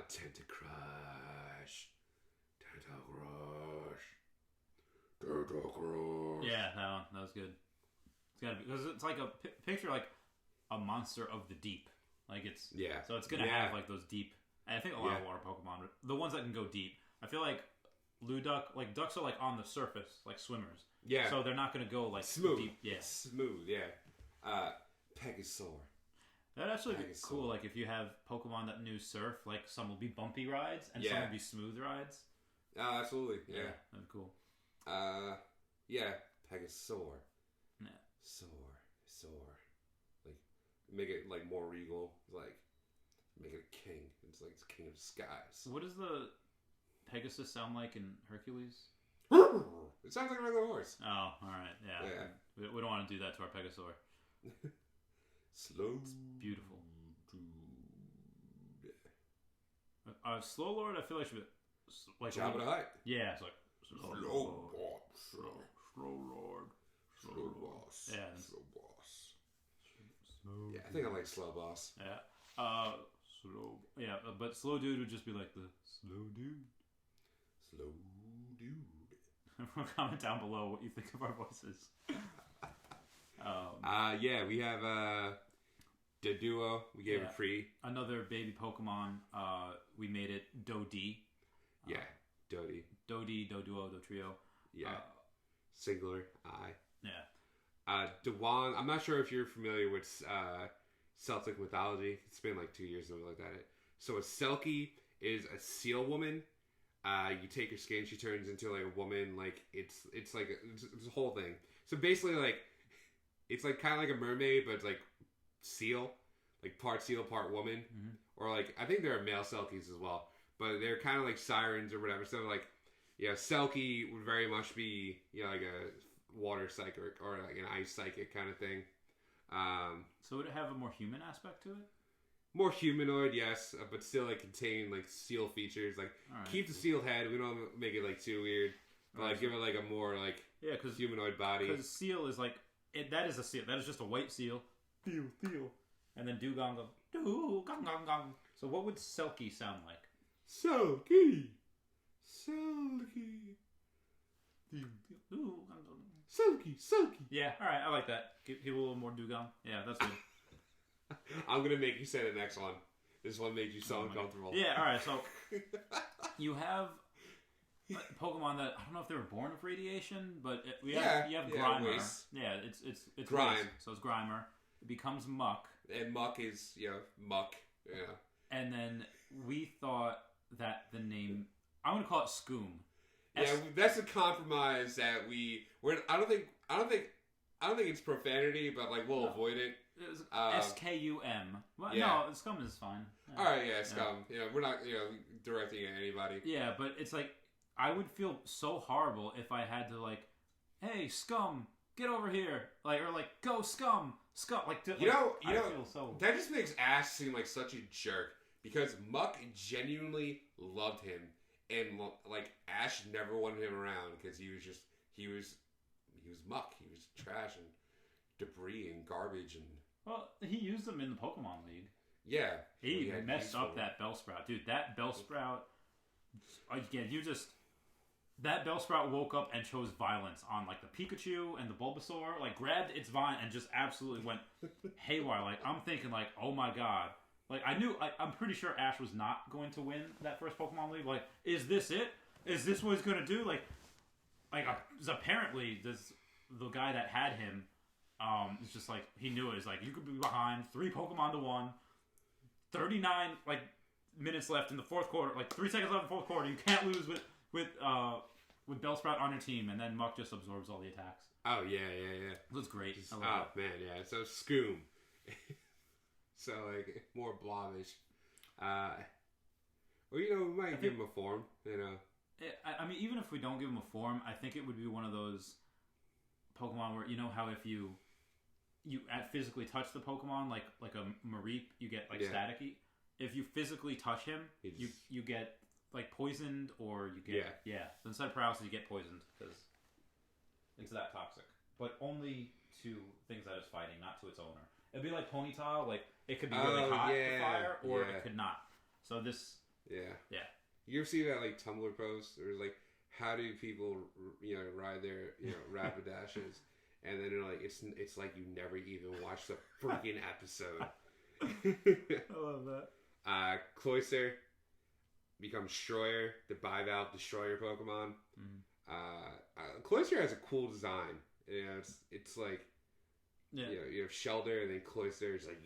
Tentacrush. Yeah, that was good. It's gotta be, because it's like a picture like a monster of the deep. Like it's so it's gonna have like those deep. I think a lot of water Pokemon, the ones that can go deep. I feel like Luduck, like ducks are like on the surface, like swimmers. Yeah. So they're not going to go like smooth. Deep. Yeah. Smooth, yeah. Pegasaur. That'd actually be cool. Like if you have Pokemon that knew surf, like some will be bumpy rides and some will be smooth rides. Oh, absolutely. Yeah. That'd be cool. Pegasaur. Yeah. Soar. Like make it like more regal. Like make it a king. It's like it's king of the skies. What does the Pegasus sound like in Hercules? It sounds like a regular horse. Oh, alright, yeah. We don't want to do that to our Pegasaur. Slow. It's beautiful. Slow Lord, I feel like should be... Like Jabba the Hutt. Yeah, it's like... Slow Lord. Slow Boss. Yeah. Slow Boss. Yeah, I think I like Slow Boss. Yeah. But Slow Dude would just be like the Slow Dude. Slow Dude. Comment down below what you think of our voices. We have the duo. We gave it free. Another baby Pokemon. We made it Dodie. Dodie. Dodie, Doduo, Dotrio. Yeah. Singular I. Yeah. Dewan. I'm not sure if you're familiar with Celtic mythology. It's been like 2 years since I looked at it. So a Selkie is a seal woman. You take her skin, she turns into like a woman. Like it's like it's a whole thing. So basically, like it's like kind of like a mermaid, but it's like seal, like part seal, part woman. Mm-hmm. Or like I think there are male Selkies as well, but they're kind of like sirens or whatever. So like Selkie would very much be like a water psychic or like an ice psychic kind of thing. So would it have a more human aspect to it? More humanoid, yes, but still like contain like seal features. Like keep the sealed head. We don't make it like too weird. But like give it like a more like humanoid body. Because seal is like that is a seal. That is just a white seal. Theo. And then Dugong goes Dugong. So what would Selkie sound like? Selkie. Selkie. Yeah, all right, I like that. Give a little more Dugong. Yeah, that's good. I'm gonna make you say the next one. This one made you so uncomfortable. Yeah, all right. So you have Pokemon that I don't know if they were born of radiation, but you have Grimer. Yeah, it's Grime. Waste, so it's Grimer. It becomes Muck, and Muck is Muck. Yeah. And then we thought that the name I'm gonna call it Scoom. Yeah, that's a compromise that we're. I don't think it's profanity, but like we'll avoid it. Skum. Well, yeah. No, Scum is fine. Yeah. All right, yeah, Scum. Yeah. We're not directing at anybody. Yeah, but it's like I would feel so horrible if I had to like, hey, Scum, get over here, like or like go Scum, like I feel so. That just makes Ash seem like such a jerk because Muck genuinely loved him. And like Ash never wanted him around because he was muck, he was trash and debris and garbage and. Well, he used them in the Pokemon League. Yeah, he messed up that Bellsprout, dude. That Bellsprout, again, that Bellsprout woke up and chose violence on like the Pikachu and the Bulbasaur, like grabbed its vine and just absolutely went haywire. Like I'm thinking, like, oh my god. Like, I'm pretty sure Ash was not going to win that first Pokemon League. Like, is this it? Is this what he's going to do? Like apparently, the guy that had him, it's just like, he knew it. It's like, you could be behind 3 Pokemon to 1, 39, like, minutes left in the fourth quarter, like, 3 seconds left in the fourth quarter. You can't lose with Bellsprout on your team, and then Muck just absorbs all the attacks. Oh, yeah. That's great. Man, yeah. So, Scoom. So, like, more blobbish. Well, we might give him a form, I mean, even if we don't give him a form, I think it would be one of those Pokemon where, how if you physically touch the Pokemon, like a Mareep, you get, like, staticky. If you physically touch him, you get, like, poisoned, or you get... Yeah. So instead of paralysis, you get poisoned, because it's that toxic. But only to things that it's fighting, not to its owner. It'd be like Ponyta, like, it could be really hot, the fire, or it could not. So this... Yeah. You ever see that, like, Tumblr post? Or, like, how do people, ride their, Rapidashes? And then they're like, it's like you never even watched the freaking episode. I love that. Cloyster becomes Destroyer, the Bivalve Destroyer Pokemon. Cloyster has a cool design. It's like... Yeah. You have Shelter, and then Cloyster is like,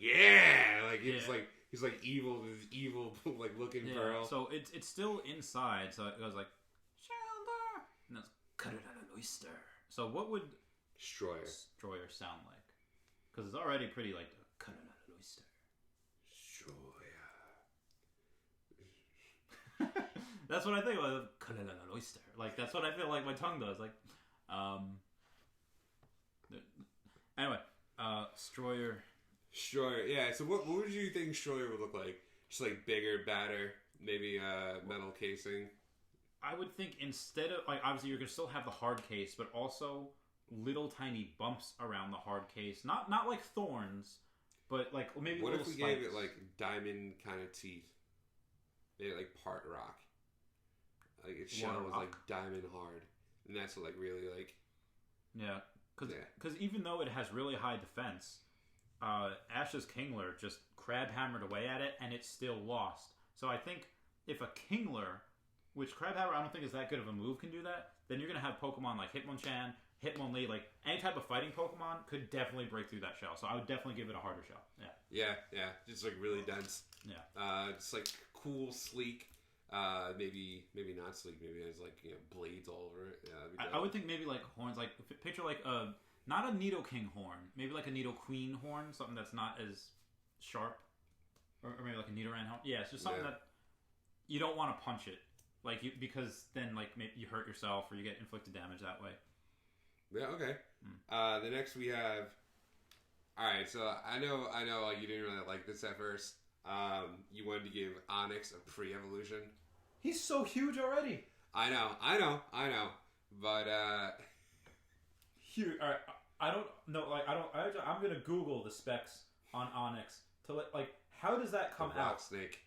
like he's like evil, this evil like looking pearl. So it's still inside, so it goes like Shelter, and that's cut it out of oyster. So what would Destroyer sound like? Because it's already pretty like cut it out of oyster. Destroyer. That's what I think of. Cut it out of oyster. Like that's what I feel like my tongue does. Like, anyway. Destroyer. Yeah. So what would you think Destroyer would look like? Just like bigger, badder, maybe metal casing. I would think instead of like obviously you're gonna still have the hard case, but also little tiny bumps around the hard case. Not like thorns, but like maybe. What if we spikes. gave it like diamond kind of teeth? Maybe like part rock. Like its shell was like diamond hard, and that's what like really like. Yeah. Because even though it has really high defense, Ash's Kingler just crab hammered away at it, and it still lost. So I think if a Kingler, which crab hammer I don't think is that good of a move, can do that, then you're going to have Pokemon like Hitmonchan, Hitmonlee, like any type of fighting Pokemon could definitely break through that shell. So I would definitely give it a harder shell. Yeah. Just like really dense. Yeah. Just like cool, sleek. Maybe not sleek. Maybe it has like blades all over it. Yeah, I would think maybe like horns. Like picture like not a Nidoking horn. Maybe like a Nidoqueen horn. Something that's not as sharp, or maybe like a Nidoran horn. Yeah, it's just something that you don't want to punch it, because then like maybe you hurt yourself or you get inflicted damage that way. Yeah. Okay. The next we have. All right. So I know. Like, you didn't really like this at first. You wanted to give Onyx a pre-evolution. He's so huge already. I know. But Huge. All right, I don't know. Like I'm gonna Google the specs on Onyx to how does that come rock out? snake.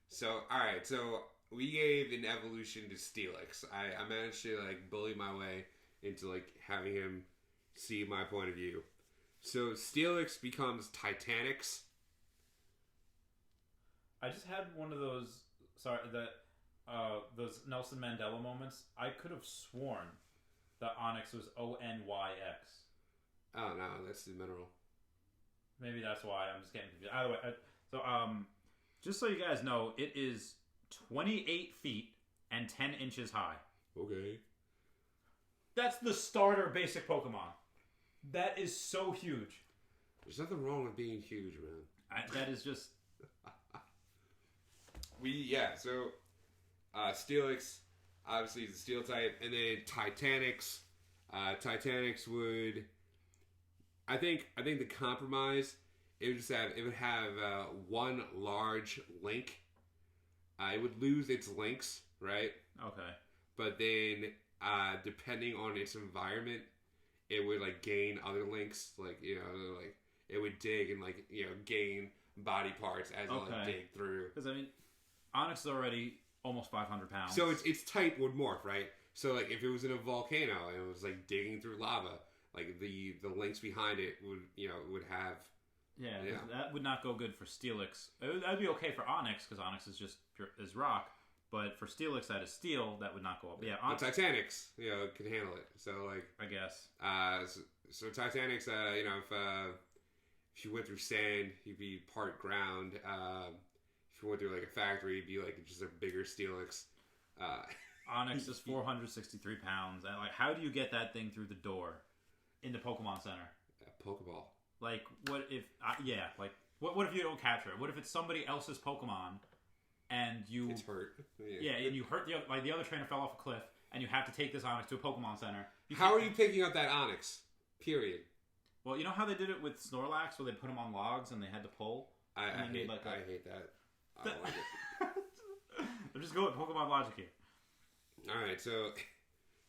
So all right, so we gave an evolution to Steelix. I managed to like bully my way into like having him see my point of view. So Steelix becomes Titanix. I just had one of those. Sorry, those Nelson Mandela moments. I could have sworn that Onyx was Onyx. Oh no, that's the mineral. Maybe that's why I'm just getting confused. Either way, just so you guys know, it is 28 feet and 10 inches high. Okay. That's the starter basic Pokemon. That is so huge. There's nothing wrong with being huge, man. That is just... So Steelix, obviously, is a steel type, and then Titanix. Titanix would... I think the compromise, it would have one large link. It would lose its links, right? Okay. But then, depending on its environment, it would like gain other links. Like it would dig and gain body parts as it dig through. Because Onyx is already almost 500 pounds. So its type would morph, right? So like if it was in a volcano and it was like digging through lava, like the links behind it would have. Yeah, that would not go good for Steelix. That'd be okay for Onyx because Onyx is just is rock. But for Steelix that is steel, that would not go up. Yeah, But Titanix, could handle it. So I guess. So Titanix, if you went through sand, you'd be part ground. If you went through like a factory, it'd be like just a bigger Steelix. Onyx is 463 pounds. And how do you get that thing through the door into Pokemon Center? A Pokeball. Like, what if... what if you don't capture it? What if it's somebody else's Pokemon and you... It's hurt. Yeah, and you hurt the other trainer fell off a cliff and you have to take this Onyx to a Pokemon Center. How are you picking up that Onyx? Period. Well, you know how they did it with Snorlax where they put him on logs and they had to pull? I hate that. I don't like it. I'm just going with Pokemon logic here. Alright, so...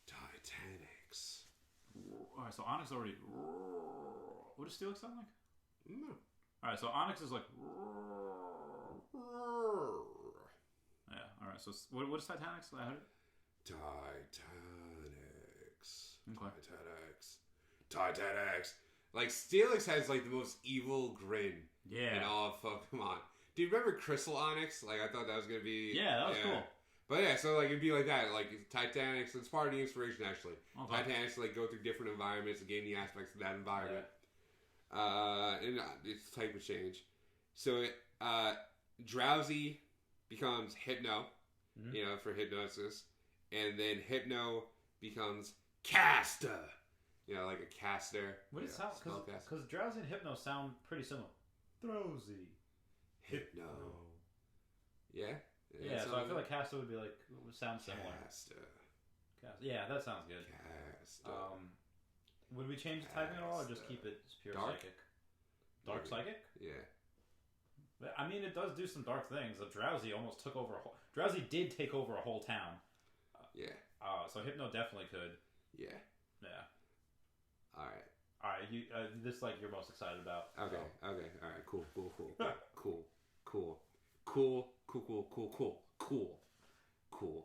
Titanix. Alright, so Onyx already... What does Steelix sound like? No. Alright, so Onyx is like... Yeah, alright, so what is Titanix? Titanix. Okay. Titanix. Like, Steelix has like the most evil grin in all of Pokemon. Do you remember Crystal Onyx? Like, I thought that was going to be... Yeah, that was cool. But yeah, so like it'd be like that. Like Titanix, it's part of the inspiration actually. Okay. Titanix like go through different environments and gain the aspects of that environment. And its type would change. So Drowsy becomes Hypno, for hypnosis, and then Hypno becomes Caster. Like a caster. What does it sound? Because Drowsy and Hypno sound pretty similar. Drowsy. Hypno. Yeah. Yeah, so I feel like Caster would sound similar. Caster. Yeah, that sounds good. Caster. Would we change the typing at all, or just keep it pure psychic? Dark psychic? Yeah. I mean, it does do some dark things. Drowsy almost took over Drowsy did take over a whole town. Yeah. So Hypno definitely could. Yeah. Yeah. All right. All right. This you're most excited about. Okay. So. Okay. All right. Cool.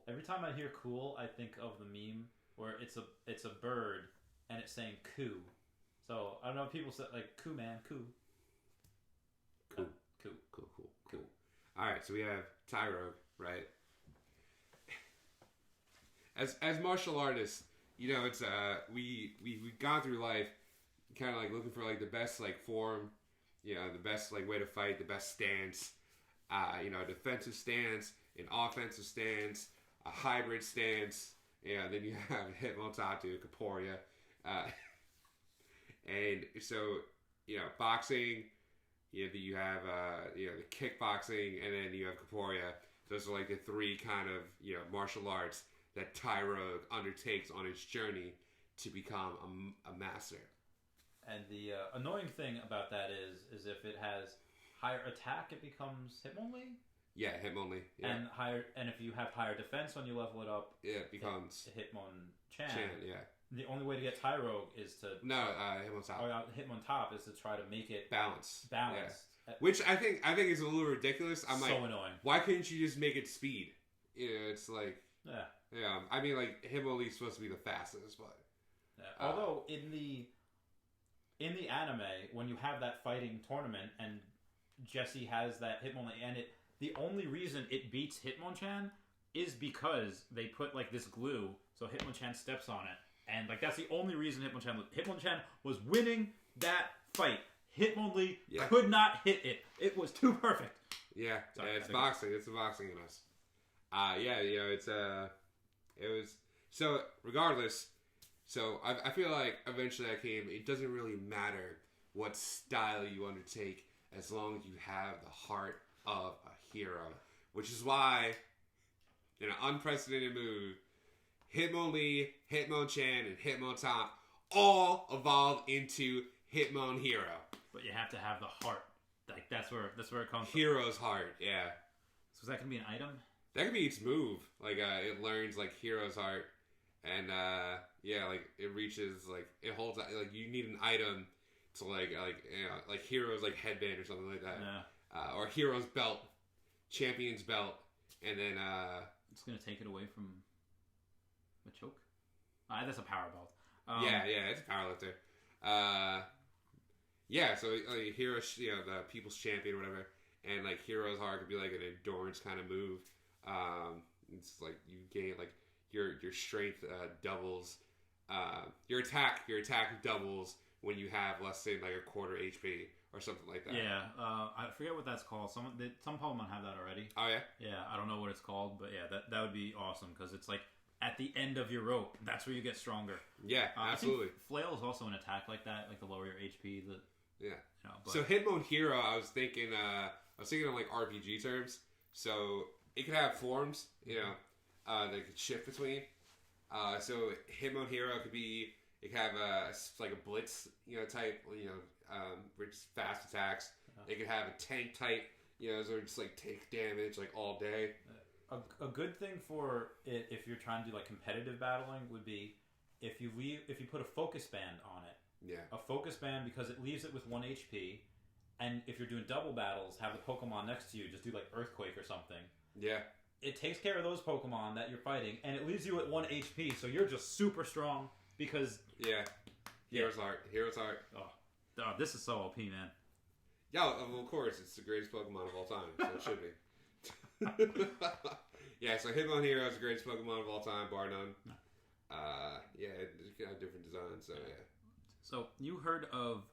Every time I hear "cool," I think of the meme where it's a bird and it's saying "coo." So I don't know. People say "coo man, coo." Cool. All right. So we have Tyrogue, right? As martial artists, it's we've gone through life, kind of looking for the best form, the best way to fight, the best stance. A defensive stance, an offensive stance, a hybrid stance. Yeah, then you have Hitmontatu, Caporia. And so, boxing, you have, the kickboxing, and then you have Caporia. Those are the three kind of, martial arts that Tyrogue undertakes on its journey to become a master. And the annoying thing about that is if it has higher attack, it becomes Hitmonlee? Yeah, Hitmonlee. Yeah. And if you have higher defense when you level it up, it becomes Hitmonchan. Yeah. The only way to get Tyrogue is to Hitmontop. Hitmontop is to try to make it balance. Yeah. Which I think is a little ridiculous. I'm so like, annoying. Why couldn't you just make it speed? You know, it's like yeah. I mean, like Hitmonlee's supposed to be the fastest, but although in the anime, when you have that fighting tournament and Jessie has that Hitmonlee, and the only reason it beats Hitmonchan is because they put like this glue, so Hitmonchan steps on it, and like that's the only reason Hitmonchan was winning that fight. Hitmonlee could not hit it. It was too perfect. Yeah, it's boxing. It's the boxing in us. It was so. Regardless, so I feel like eventually it doesn't really matter what style you undertake as long as you have the heart of a hero, which is why in an unprecedented move, Hitmonlee, Hitmonchan, and Hitmontop all evolve into Hitmon Hero. But you have to have the heart. Like that's where it comes from. Hero's heart, yeah. So is that gonna be an item? That could be its move. Like it learns like Hero's heart, and like it reaches like it holds like you need an item to like Hero's like headband or something like that. Yeah. Or Hero's belt, Champion's belt, and then it's gonna take it away from the choke. That's a power belt. It's a power lifter. So Hero, the People's Champion or whatever, and like Hero's Heart could be like an endurance kind of move. It's like you gain like your strength doubles, your attack doubles when you have less than like a quarter HP or something like that. Yeah, I forget what that's called. Some Pokemon have that already. Oh yeah. Yeah, I don't know what it's called, but yeah, that would be awesome because it's like at the end of your rope. That's where you get stronger. Yeah, absolutely. I think Flail is also an attack like that, like to lower your HP. So Hitmon Hero, I was thinking on like RPG terms. So it could have forms, that could shift between. So Hitmon Hero it could have like a blitz, type, which is fast attacks. It could have a tank type, so just like take damage like all day. A good thing for it if you're trying to do like competitive battling would be if you put a focus band on it. Yeah. A focus band because it leaves it with 1 HP, and if you're doing double battles, have the Pokemon next to you just do like Earthquake or something. Yeah. It takes care of those Pokemon that you're fighting, and it leaves you at 1 HP, so you're just super strong because Hero's Heart. Oh, this is so OP, man. Yeah, well, of course, it's the greatest Pokemon of all time, so it should be. So Hitmon Hero is the greatest Pokemon of all time, bar none. It's got a different design, so yeah. So you heard of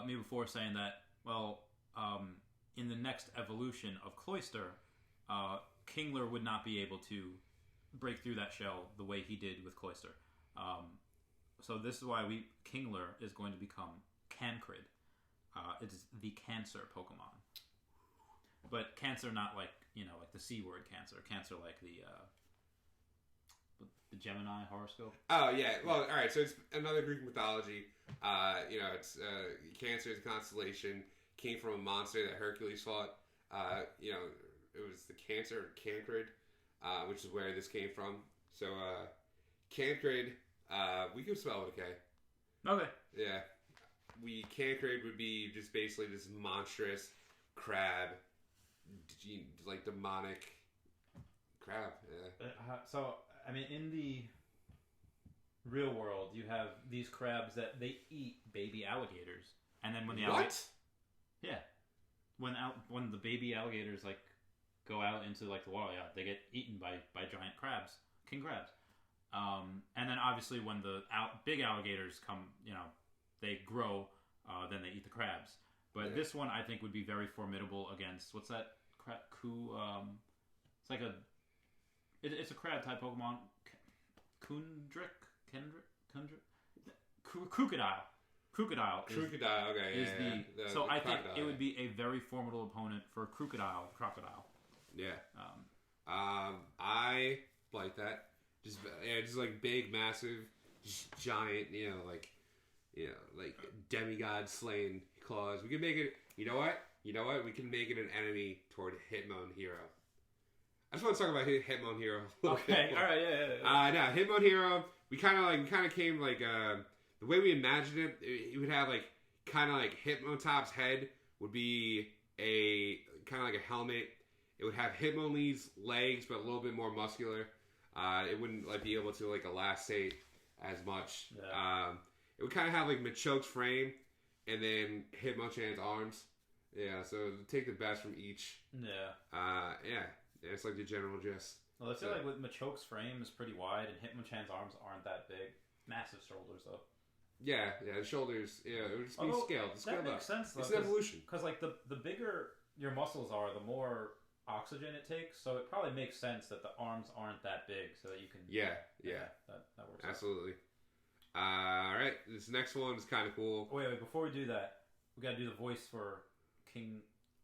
me before saying that, in the next evolution of Cloyster, Kingler would not be able to break through that shell the way he did with Cloyster. So this is why Kingler is going to become Cancrid. It's the cancer Pokemon. But cancer not like, like the C word cancer. Cancer like the Gemini horoscope. Oh, yeah. Well, all right. So it's another Greek mythology. It's Cancer is a constellation. Came from a monster that Hercules fought. It was the Cancer, Cancrid, which is where this came from. So, Cancrid, we could spell it okay. Okay. Yeah. Cancrid would be just basically this monstrous crab, like demonic crab. Yeah. So, I mean, in the real world, you have these crabs that they eat baby alligators, and then when the when the baby alligators like go out into like the water, they get eaten by giant crabs, king crabs, and then obviously when the big alligators come, they grow, then they eat the crabs. But this one I think would be very formidable against what's that crab? It's like it's a crab type Pokemon. Crocodile. Crocodile. Okay. So I think it would be a very formidable opponent for Crocodile. Yeah. I like that. Just like big, massive, just giant. Like demigod slaying claws. We could make it. You know what? you know what? We can make it an enemy toward Hitmon Hero. I just want to talk about Hitmon Hero. Okay, all right, yeah. No, Hitmon Hero. We kind of came like the way we imagined it. It would have like kind of like Hitmontop's head would be a kind of like a helmet. It would have Hitmonlee's legs, but a little bit more muscular. It wouldn't like be able to like elastate as much. Yeah. It would kind of have like Machoke's frame, and then Hitmonchan's arms. Yeah, so take the best from each. Yeah. Yeah, it's like the general gist. Well, I feel like with Machoke's frame is pretty wide, and Hitmonchan's arms aren't that big. Massive shoulders, though. Yeah, the shoulders. Yeah, it would just be scaled. That makes sense, though. It's an evolution. Because like the bigger your muscles are, the more oxygen it takes. So it probably makes sense that the arms aren't that big, so that you can. Yeah. That works. Absolutely. All right, this next one is kind of cool. Wait, before we do that, we gotta do the voice for King.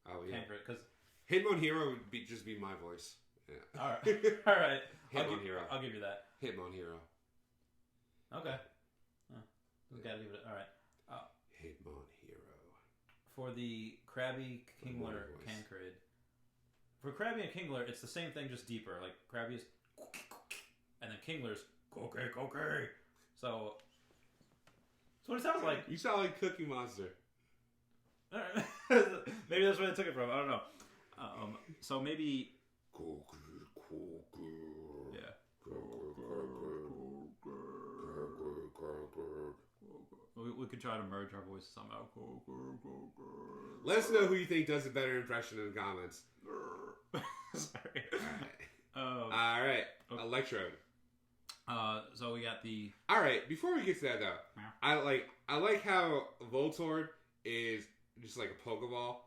Oh yeah. Because Hitmon Hero would just be my voice. Yeah. All right. Hitmon Hero. I'll give you that. Hitmon Hero. Okay. We gotta leave it. All right. Hitmon Hero. For the Krabby Kingler Cancrid. For Krabby and Kingler, it's the same thing, just deeper. Like Krabby is, and then Kingler's okay. So that's what it sounds like. You sound like Cookie Monster. Maybe that's where they took it from. I don't know. So maybe. Yeah. We could try to merge our voices somehow. Let us know who you think does a better impression in the comments. Sorry. All right. Okay. Electrode. So we got the. All right. Before we get to that, though, Yeah. I like how Voltorb is just like a Pokeball,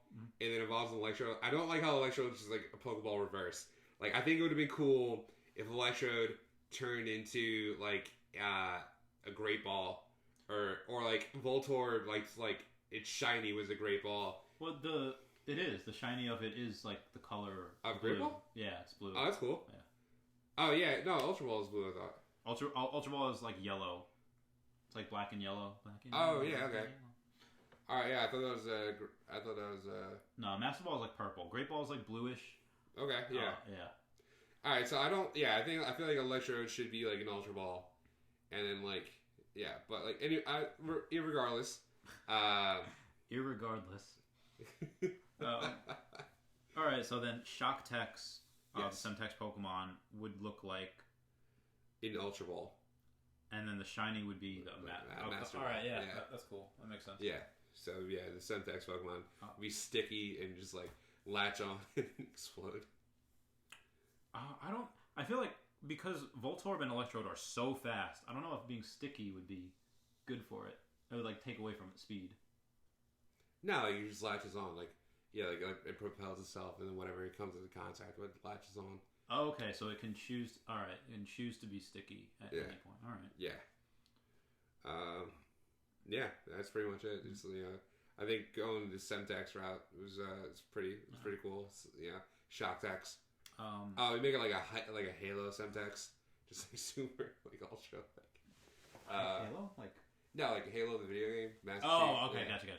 and then evolves in Electrode. I don't like how Electrode is just like a Pokeball reverse. Like, I think it would have been cool if Electrode turned into like a Great Ball, or like Voltorb like its shiny was a Great Ball. Well, it is the shiny of it is like the color of blue. Great Ball. Yeah, it's blue. Oh, that's cool. Yeah. Oh yeah, no, Ultra Ball is blue. I thought. Ultra Ball is like yellow. It's like black and yellow. Oh yeah, okay. All right, yeah, I thought that was. No, Master Ball is like purple. Great Ball is like bluish. Okay, yeah, yeah. All right, so I feel like Electrode should be like an Ultra Ball, and then like but like irregardless. Irregardless. All right, so then Shock Tex, Semtex Pokemon would look like in Ultra Ball, and then the shiny would be the Master Ball. All right, yeah. That's cool. That makes sense. Yeah. So yeah, the Semtex Pokemon would be sticky and just like latch on and explode. I feel like because Voltorb and Electrode are so fast, I don't know if being sticky would be good for it. It would like take away from its speed. No, it just latches on. Like it propels itself, and then whatever it comes into contact with latches on. Oh, okay, so it can choose. All right, it can choose to be sticky at any point. All right. Yeah. Yeah, that's pretty much it. Just I think going the Semtex route was it's pretty cool. Yeah, Shock Tex. We make it like a Halo Semtex, just like super like ultra. Halo, like no, like Halo the video game. Master Chief. Okay, yeah. Gotcha.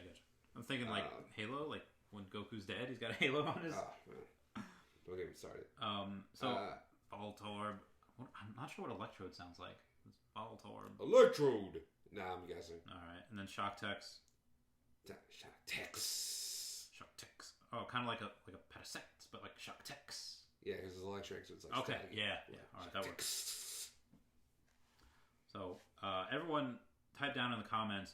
I'm thinking like Halo, like when Goku's dead, he's got a halo on his. Don't get me started. So Voltorb. I'm not sure what Electrode sounds like. It's Voltorb. Electrode. Nah, I'm guessing. All right, and then Shock Tex. Shock Tex. Oh, kind of like a Parasect, but like Shock Tex. Yeah, because it's electric, so it's like okay. static. Yeah. All right, that works. So everyone, type down in the comments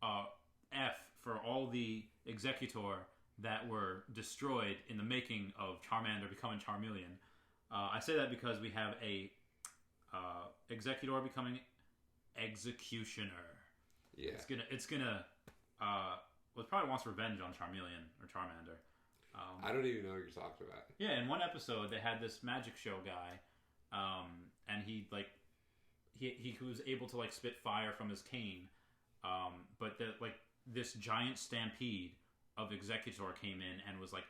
F for all the Executor that were destroyed in the making of Charmander becoming Charmeleon. I say that because we have a Executor becoming Executioner. Yeah. It's gonna well, it probably wants revenge on Charmeleon or Charmander. I don't even know what you're talking about. Yeah, in one episode they had this magic show guy, and he was able to like spit fire from his cane, but this giant stampede of Executor came in and was like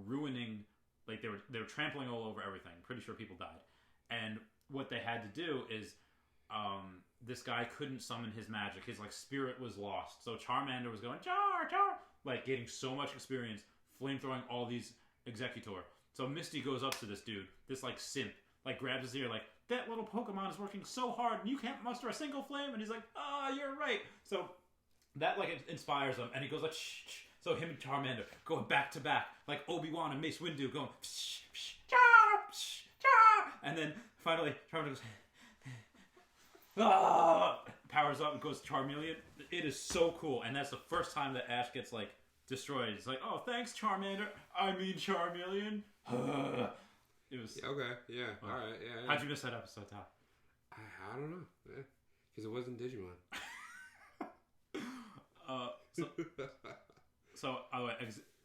ruining, like they were trampling all over everything. Pretty sure people died, and what they had to do is this guy couldn't summon his magic. His like spirit was lost, so Charmander was going Char, like getting so much experience, flamethrowing all these Executor. So Misty goes up to this dude, this like simp, like grabs his ear, like, that little Pokemon is working so hard and you can't muster a single flame. And he's like, you're right. So that like inspires him, and he goes like, shh, shh. So him and Charmander going back to back, like Obi-Wan and Mace Windu going, psh, psh, cha, psh, cha. And then finally Charmander goes, powers up and goes Charmeleon. It is so cool, and that's the first time that Ash gets like destroyed. It's like, oh, thanks Charmander. I mean Charmeleon. It was okay. Yeah. All right. Yeah. How'd you miss that episode, Tom? I don't know, because it wasn't Digimon. So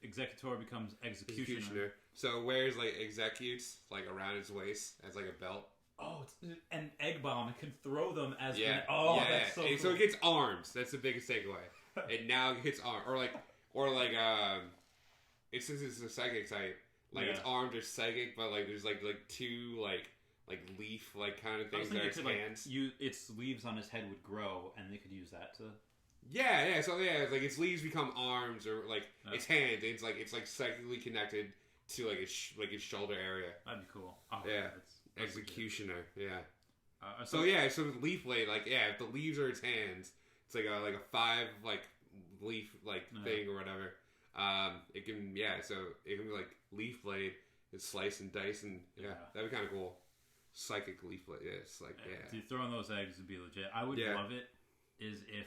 Executor becomes Executioner. So wears like executes like around his waist as like a belt. Oh, it's an egg bomb. It can throw them as that's so cool. So it gets arms. That's the biggest takeaway. It now gets arms, or it's since it's a psychic type. Like its arms are psychic, but like there's like two like leaf like kind of things that are its hands. Its leaves on his head would grow, and they could use that to. Yeah. So it's like its leaves become arms, or like its hands. It's like psychically connected to like its shoulder area. That'd be cool. Oh, yeah, that's Executioner. Yeah. So the leaf blade, if the leaves are its hands, it's like a 5 like leaf thing or whatever. It can be like leaf blade and slice and dice, and that'd be kind of cool. Psychic leaf blade. Yeah, it's like Dude, throwing those eggs would be legit. I would love it. Is if.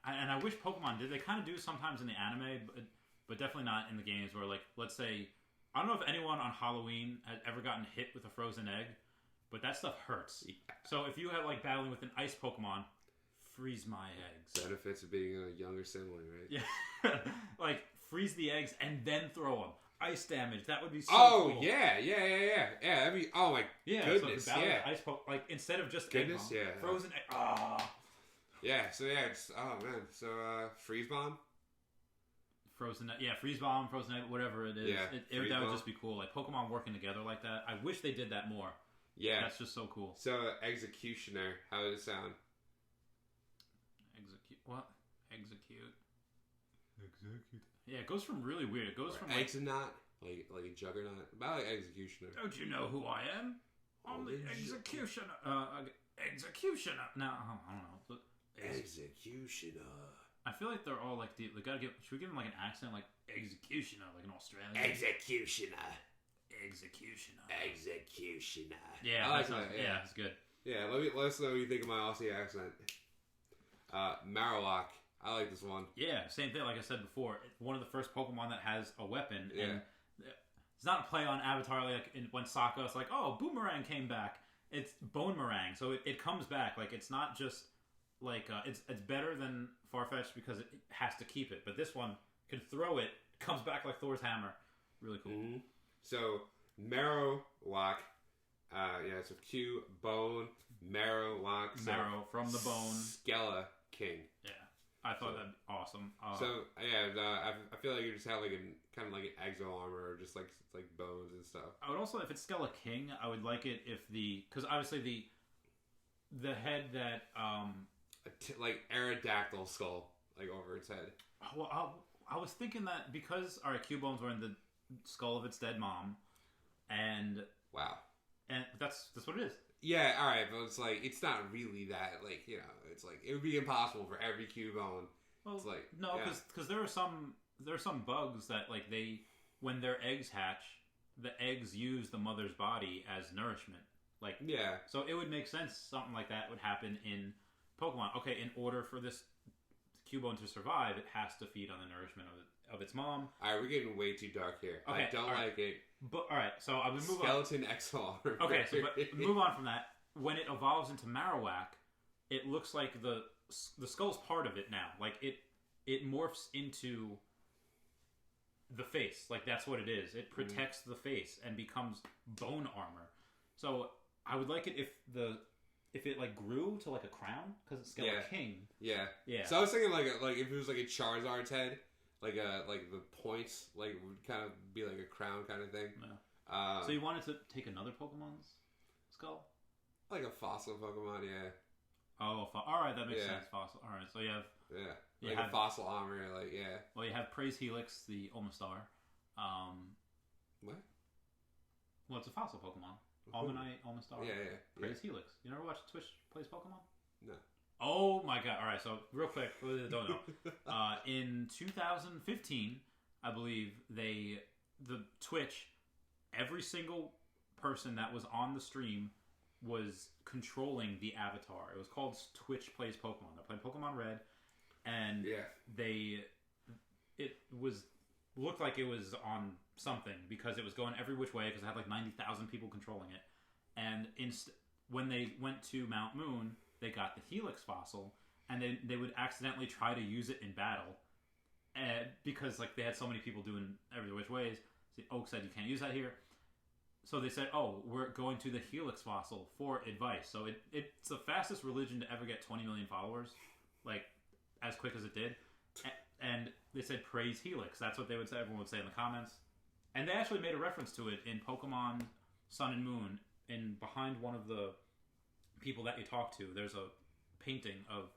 And I wish Pokemon did. They kind of do sometimes in the anime, but definitely not in the games. Where, like, let's say, I don't know if anyone on Halloween has ever gotten hit with a frozen egg, but that stuff hurts. Yeah. So if you have like battling with an ice Pokemon, freeze my eggs. Benefits of being a younger sibling, right? Yeah, like freeze the eggs and then throw them. Ice damage. That would be so cool. Yeah. That'd be. Oh my goodness. So ice like instead of just goodness, egg bomb, frozen egg. Yeah, so it's so freeze bomb, frozen freeze bomb, frozen egg, whatever it is. That would just be cool. Like Pokemon working together like that. I wish they did that more. Yeah, that's just so cool. So Executioner, how does it sound? Execute. Yeah, it goes from really weird. It goes from Exonaut, like a Juggernaut. About like Executioner. Don't you know who I am? I'm the Executioner. Executioner. No, I don't know. Executioner. I feel like they're all like they gotta get. Should we give them like an accent like Executioner, like an Australian? Executioner. Yeah, I like that. Yeah, it's good. Yeah, let us know what you think of my Aussie accent. Marowak. I like this one. Yeah, same thing. Like I said before, one of the first Pokemon that has a weapon, and it's not a play on Avatar. Like when Sokka, it's like, oh, Boomerang came back. It's Bonemerang, so it comes back. Like it's not just. Like it's better than Farfetch'd because it has to keep it, but this one can throw it, comes back like Thor's hammer. Really cool. Mm-hmm. So Marowak, so Q Bone Marowak. Marrow from the bone. Skella King. Yeah, I thought that'd be awesome. I feel like you just have like kind of like an exo armor, or just like bones and stuff. I would also, if it's Skella King, I would like it if because obviously the head that like Aerodactyl skull like over its head. Well, I was thinking that because Cubebone's wearing the skull of its dead mom, and that's what it is. Yeah, all right, but it's like it's not really that. Like it's like it would be impossible for every Cubone. Well, it's like no, because there are some bugs that like when their eggs hatch, the eggs use the mother's body as nourishment. Like so it would make sense something like that would happen in Pokemon. Okay, in order for this Cubone to survive, it has to feed on the nourishment of its mom. All right, we're getting way too dark here. Okay, I don't like it. But all right, so I would move Skeleton XR. Okay, so but move on from that. When it evolves into Marowak, it looks like the skull's part of it now. Like it morphs into the face. Like that's what it is. It protects the face and becomes bone armor. So I would like it if it like grew to like a crown because it's Skella King. Yeah. So I was thinking like if it was like a Charizard's head, like the points like would kind of be like a crown kind of thing. Yeah. So you wanted to take another Pokemon's skull, like a fossil Pokemon, yeah. Oh, all right, that makes sense. Fossil. All right, so you have a fossil armor, like Well, you have Praise Helix, the Omastar. What? Well, it's a fossil Pokemon. Almanite, Almastar. Yeah. Praise Helix. You never watched Twitch plays Pokemon? No. Oh my god! All right, so real quick, for those that don't know, in 2015, I believe the Twitch, every single person that was on the stream was controlling the avatar. It was called Twitch Plays Pokemon. They played Pokemon Red, and it looked like it was on something because it was going every which way because it had like 90,000 people controlling it. And when they went to Mount Moon, they got the Helix fossil, and they would accidentally try to use it in battle, because like they had so many people doing every which ways. So Oak said you can't use that here. So they said, oh, we're going to the Helix fossil for advice. So it's the fastest religion to ever get 20 million followers, like as quick as it did. And they said praise Helix. That's what everyone would say in the comments. And they actually made a reference to it in Pokemon Sun and Moon. And behind one of the people that you talk to, there's a painting of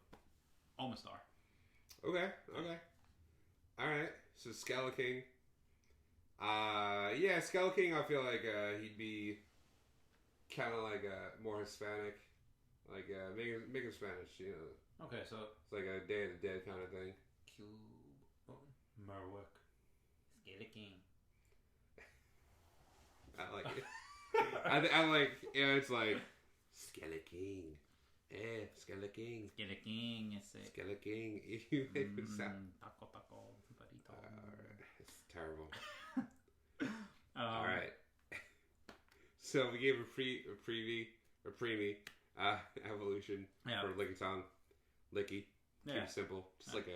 Omastar. Okay. Alright, so Skeleking. Skeleking, I feel like he'd be kind of like more Hispanic. Like, make him Spanish, you know. Okay, so... It's like a Day of the Dead kind of thing. Marwick. Skeleking. I like it. I like, it's like, Skeleking. Skeleking. Skeleking, yes. Skeleking. You make it sound... Taco, burrito. Alright, it's terrible. Alright. So we gave a preemie evolution for Lickitung. Licky. Yeah. Pretty simple. Just like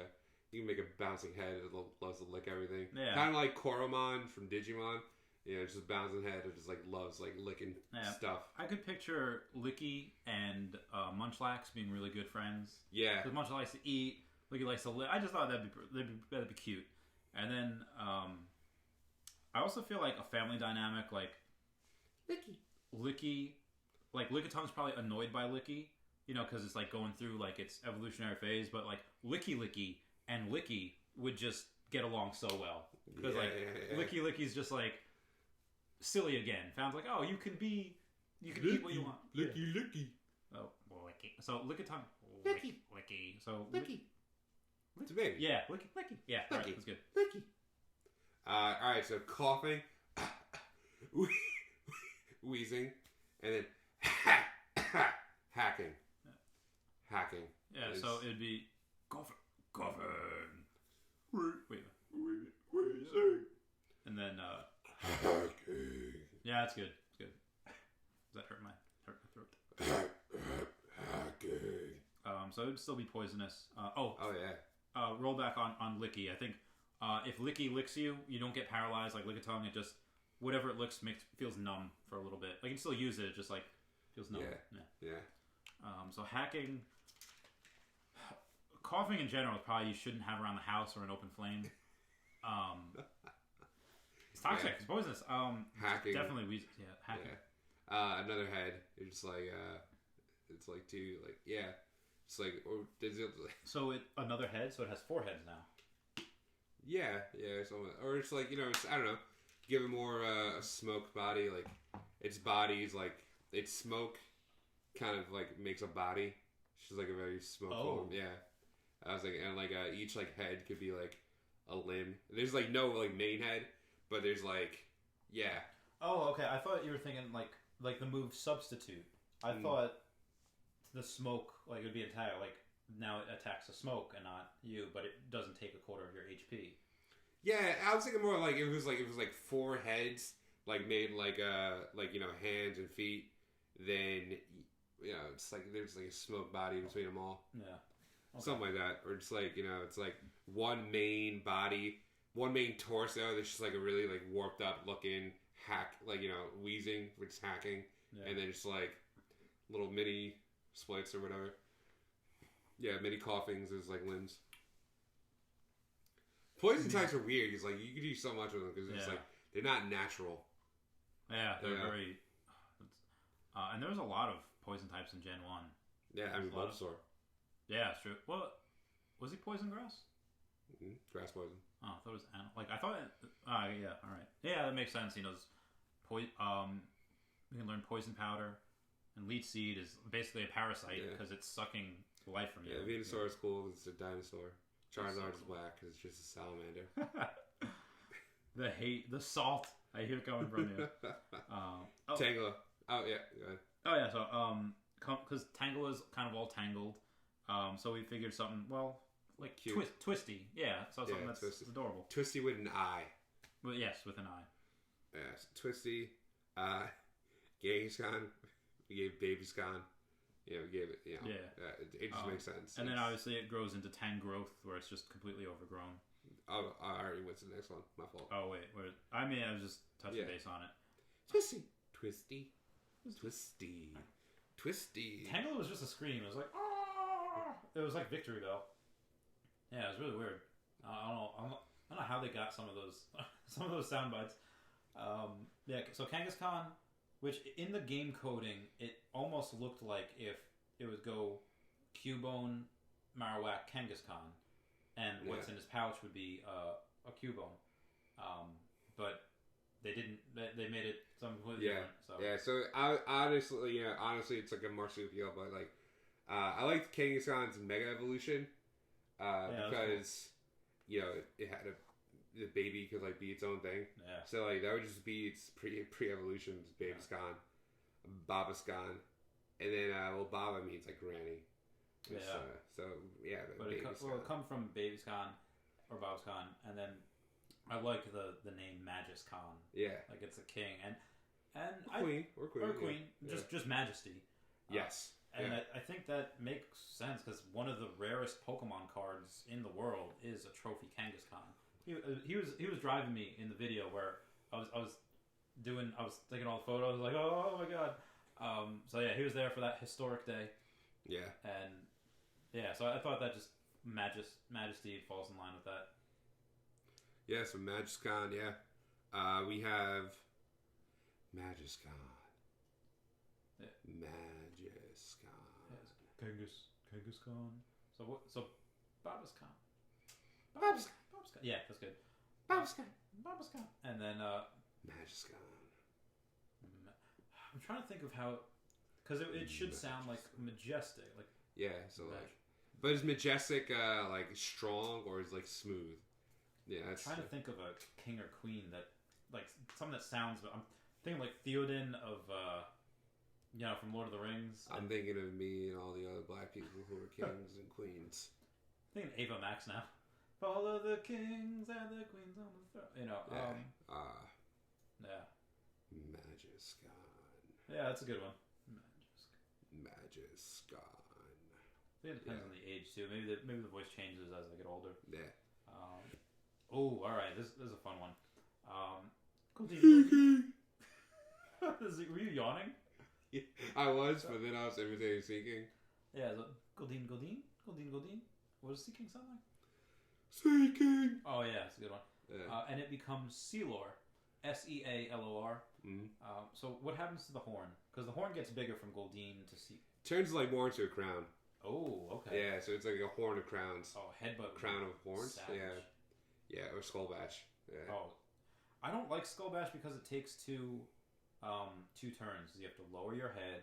you can make a bouncing head that loves to lick everything. Yeah. Kind of like Koromon from Digimon. You know, just bouncing head that just like loves like licking stuff. I could picture Licky and Munchlax being really good friends. Yeah. Because Munchlax likes to eat, Licky likes to lick. I just thought that'd be cute. And then I also feel like a family dynamic, like Licky, like Lickitung's probably annoyed by Licky, you know, because it's like going through like its evolutionary phase. But like Licky and Licky would just get along so well because Licky's just like silly again. Found like, oh, you can eat what you want. Licky. Oh, Licky. So Lickitung. Licky. So Licky. It's a baby. Yeah, Licky. Yeah, Licky. Right, that's good. Licky. Alright, so coughing, wheezing, and then hacking. Hacking. Yeah, so it'd be coughing. Wait. Wheezing. And then hacking. Yeah, that's good. It's good. Does that hurt my throat? Hacking. So it'd still be poisonous. Oh yeah. Roll back on Licky. I think if Licky licks you, you don't get paralyzed like Lickitung. It just whatever it licks feels numb for a little bit. Like you can still use it. It just like feels numb. Yeah. So hacking, coughing in general, probably you shouldn't have around the house or an open flame. It's toxic. It's poisonous. Hacking. Definitely hacking. Yeah. Another head. It's like it's like two like It's like So another head. So it has 4 heads now. Yeah. Or it's like I don't know. Give it more a smoke body. Like its body's like its smoke kind of like makes a body. She's like a very smoke form. Yeah. I was like, and like each like head could be like a limb. There's like no like main head, but there's like Oh, okay. I thought you were thinking like the move substitute. I thought the smoke like it would be entire like now it attacks the smoke and not you, but it doesn't take a quarter of your HP. Yeah, I was thinking more like it was like 4 heads like made like hands and feet. Then it's like there's like a smoke body between them all. Yeah. Okay. Something like that, or it's like it's like one main body, one main torso that's just like a really like warped up looking hack, like wheezing, which is hacking, and then just like little mini splits or whatever. Yeah, mini coughings is like limbs. Poison types are weird because like you can do so much with them because it's like they're not natural. Yeah, they're very. And there was a lot of poison types in Gen 1. Yeah, I mean Bulbasaur. Yeah, it's true. Well, was he poison grass? Grass poison. Oh, I thought it was like I thought. Yeah, all right. Yeah, that makes sense. He knows. We can learn poison powder, and leech seed is basically a parasite because it's sucking life from you. Yeah, Venusaur is cool. It's a dinosaur. Charizard is black because it's just a salamander. The hate, the salt I hear coming from you. Tangela. Oh yeah. Go ahead. Oh yeah. So because Tangela is kind of all tangled, so we figured something like cute. Twisty. Yeah. So something that's Twisty. adorable. Twisty with an eye. Well, yes, with an eye. Yes, Twisty. Genghis-Khan. We gave Baby Scan. We gave it. It just makes sense. And then obviously it grows into Tangrowth, where it's just completely overgrown. Oh, I already went to the next one. My fault. Oh wait, I was just touching base on it. Twisty. Tangle was just a scream. It was like, ah! It was like Victory Bell. Yeah, it was really weird. I don't know how they got some of those sound bites. So Kangaskhan, which in the game coding, it almost looked like if it would go Cubone, Marowak, Kangaskhan, and what's in his pouch would be a Cubone. But they didn't. They made it something completely different. So honestly, it's like a marsupial, but like I liked Kangaskhan's Mega Evolution because it had the baby could like be its own thing. Yeah. So like that would just be its pre-evolution's Baby Scan, Baba Scan, and then Baba means like granny. Which, but it come from Baby Scan or Baba Scan, and then I like the name Magus Khan. Yeah, like it's a king and queen. Just majesty. Yes. And I think that makes sense because one of the rarest Pokemon cards in the world is a trophy Kangaskhan. He was driving me in the video where I was taking all the photos like oh my god. He was there for that historic day. Yeah. And so I thought that just majesty falls in line with that. Yeah, so Magiscon, we have Magiscon. Yeah. Magiscon. Kangaskhan. So Babascon. Babascon. Yeah, that's good. Babascon. And then Magiscon. I'm trying to think of how, because it should sound like majestic, like but is majestic like strong or is like smooth? Yeah, I'm trying to think of a king or queen that like something that sounds. I'm thinking like Theoden of from Lord of the Rings. I'm thinking of me and all the other black people who are kings and queens. I'm thinking Ava Max now. Follow the kings and the queens on the throne. Magiscon. Yeah, that's a good one. Magiscon. I think it depends on the age too. Maybe the voice changes as I get older. Yeah. All right. This is a fun one. Were you yawning? Yeah, I was, but then I was imitating Sea King. Yeah. Goldeen. What does Sea King sound like? Sea King. Oh yeah, it's a good one. Yeah. And it becomes Sealor, Sealor. Mm-hmm. So what happens to the horn? Because the horn gets bigger from Goldeen to Sea. Turns like more into a crown. Oh, okay. Yeah, so it's like a horn of crowns. Oh, headbutt. Crown of horns. Savage. Yeah, or Skull Bash. Yeah. Oh, I don't like Skull Bash because it takes two turns. You have to lower your head,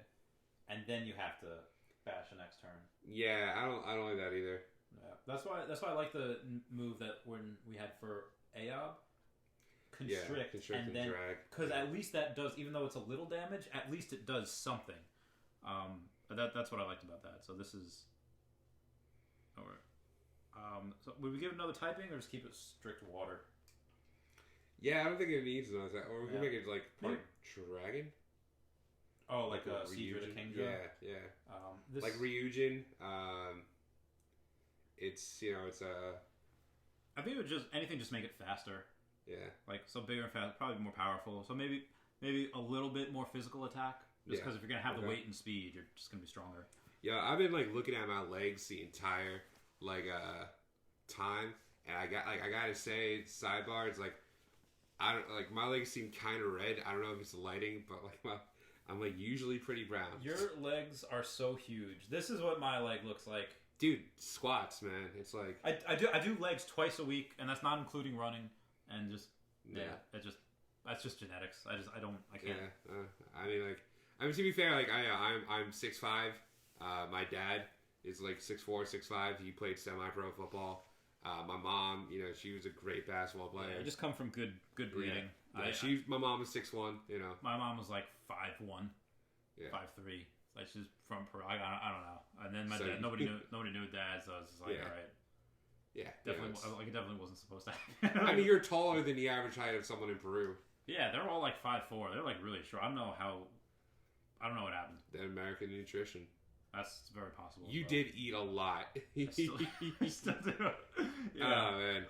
and then you have to bash the next turn. Yeah, I don't like that either. Yeah, that's why I like the move that when we had for Aob. Constrict and then drag. Because at least that does, even though it's a little damage, at least it does something. That's what I liked about that. So this is. So would we give it another typing or just keep it strict water? Yeah, I don't think it needs another type. Or we can make it like part dragon. Oh, like a Seedra the Kingdra? Yeah. Like Ryujin. It's it's a. I think it would just make it faster. Yeah. Like so bigger and faster, probably more powerful. So maybe a little bit more physical attack. Just because if you're gonna have the weight and speed, you're just gonna be stronger. Yeah, I've been like looking at my legs the entire time, and I gotta say, sidebar, it's like I don't like my legs seem kind of red. I don't know if it's the lighting, but like I'm like usually pretty brown. Your legs are so huge. This is what my leg looks like. dude, squats, man. It's like I do legs twice a week, and that's not including running, and just that's just genetics. I can't. Yeah, I mean to be fair, like I'm 6'5". My dad is like 6'4", 6'5". He played semi-pro football. My mom, she was a great basketball player. Yeah, I just come from good breeding. Yeah, my mom was 6'1". My mom was like 5'1", yeah. 5'3". Like she's from Peru. I don't know. And then my dad, nobody knew dad, so I was just like, all right. Yeah, definitely. Like it definitely wasn't supposed to happen. I mean, you're taller than the average height of someone in Peru. Yeah, they're all like 5'4". They're like really short. I don't know what happened. That American nutrition. That's very possible. You did eat a lot. I still do. Yeah. Oh man.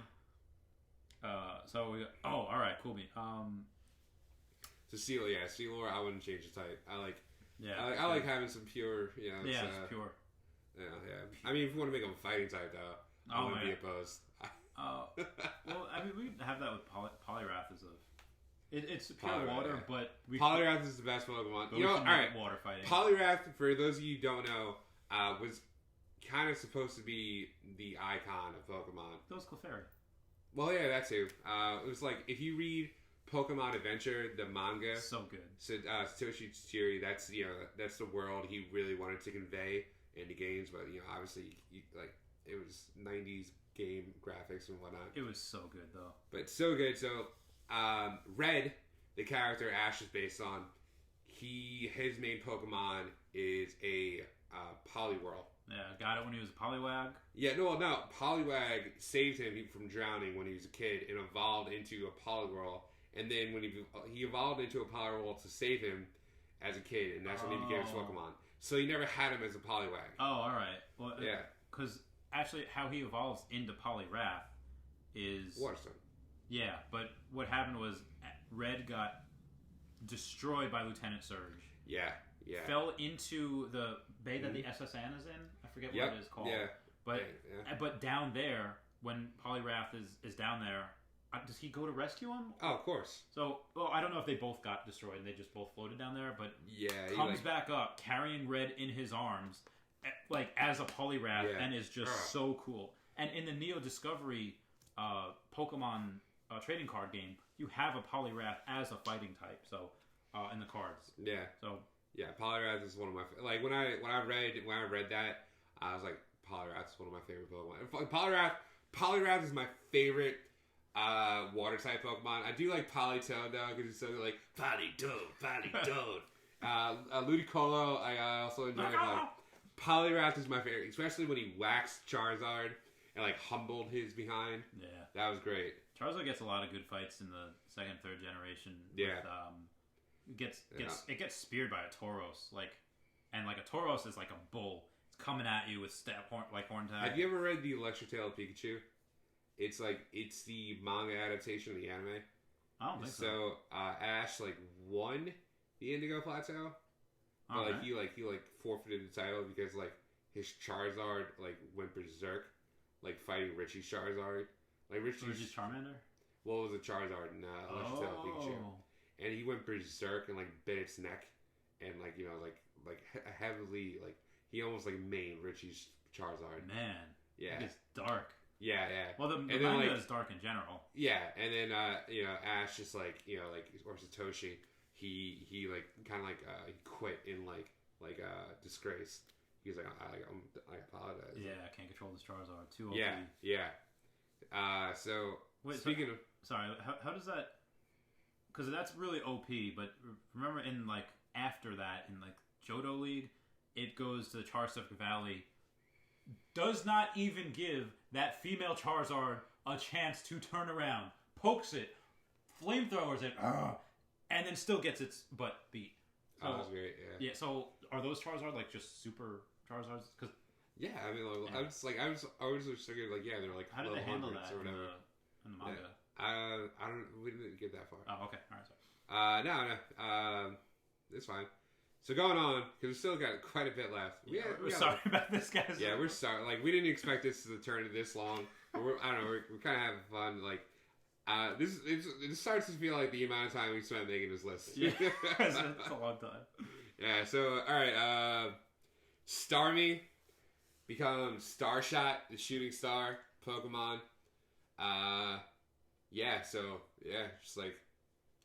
all right, cool. So Sealor, I wouldn't change the type. I I like having some pure. it's pure. Yeah. I mean, if you want to make them a fighting type, though, I wouldn't be opposed. Well, I mean, we have that with Polyrath as it's pure Polyrath, water, yeah. but Polyrath is the best Pokemon. all right. Water fighting. Polyrath, for those of you who don't know, was kind of supposed to be the icon of Pokemon. That was Clefairy. Well, yeah, that too. It was like if you read Pokemon Adventure, the manga, so good. So Satoshi Tajiri, that's the world he really wanted to convey in the games, but obviously, it was '90s game graphics and whatnot. It was so good though. But so good. So Red, the character Ash is based on, his main Pokemon is a Poliwhirl. Yeah, got it when he was a Poliwag. Yeah, no. Poliwag saved him from drowning when he was a kid and evolved into a Poliwhirl. And then when he evolved into a Poliwhirl to save him as a kid, and that's when he became his Pokemon. So he never had him as a Poliwag. Oh, all right. Well, yeah. Because actually, how he evolves into Poliwrath is Waterstone. Yeah, but what happened was Red got destroyed by Lieutenant Surge. Yeah. Fell into the bay that the SS Anna is in. I forget what it is called. Yeah. But down there, when Poliwrath is down there, does he go to rescue him? Oh, of course. So, I don't know if they both got destroyed and they just both floated down there, but comes back up carrying Red in his arms, like as a Poliwrath, and is just so cool. And in the Neo Discovery Pokemon trading card game, you have a Poliwrath as a fighting type. So in the cards, Poliwrath is one of my when I read that, I was like, Poliwrath is one of my favorite Pokemon. Poliwrath is my favorite water type Pokemon. I do like Politoed though, because it's so like Politoed. Ludicolo, I also enjoy. Poliwrath is my favorite, especially when he waxed Charizard and humbled his behind. Yeah, that was great. Charizard gets a lot of good fights in the second, third generation. Yeah. With, it gets speared by a Tauros, and a Tauros is like a bull. It's coming at you with horn tag. Have you ever read the Electric Tail of Pikachu? It's the manga adaptation of the anime. I don't think so. So Ash won the Indigo Plateau, but he forfeited the title because his Charizard went berserk, fighting Richie's Charizard. Richie's Charmander? Well, it was a Charizard in Electric Tail of Pikachu. And he went berserk and bit its neck, and heavily he almost mained Richie's Charizard. Man, yeah, it's dark. Yeah. Well, the manga is dark in general. Yeah, and then Ash just or Satoshi, he he quit in disgrace. He's like, I apologize. Yeah, I can't control this Charizard. Too OP. Yeah. So wait, speaking of, sorry, how does that? Because that's really OP. But remember, in after that, in Johto League, it goes to the Charsefka Valley. Does not even give that female Charizard a chance to turn around. Pokes it, flamethrowers it, and then still gets its butt beat. So, that's great. Yeah. Yeah. So are those Charizard just super Charizards? Because I mean, I was just thinking they're how did they handle that or whatever in the manga? We didn't get that far. Oh, okay. All right. Sorry. No. It's fine. So going on, because we still got quite a bit left. We're sorry about this, guys. Yeah, we're sorry. We didn't expect this to turn this long. But we're kind of having fun. This starts to feel like the amount of time we spent making this list. Yeah, it's a long time. Yeah. So all right, Starmie, becomes Starshot, the shooting star Pokemon. Just like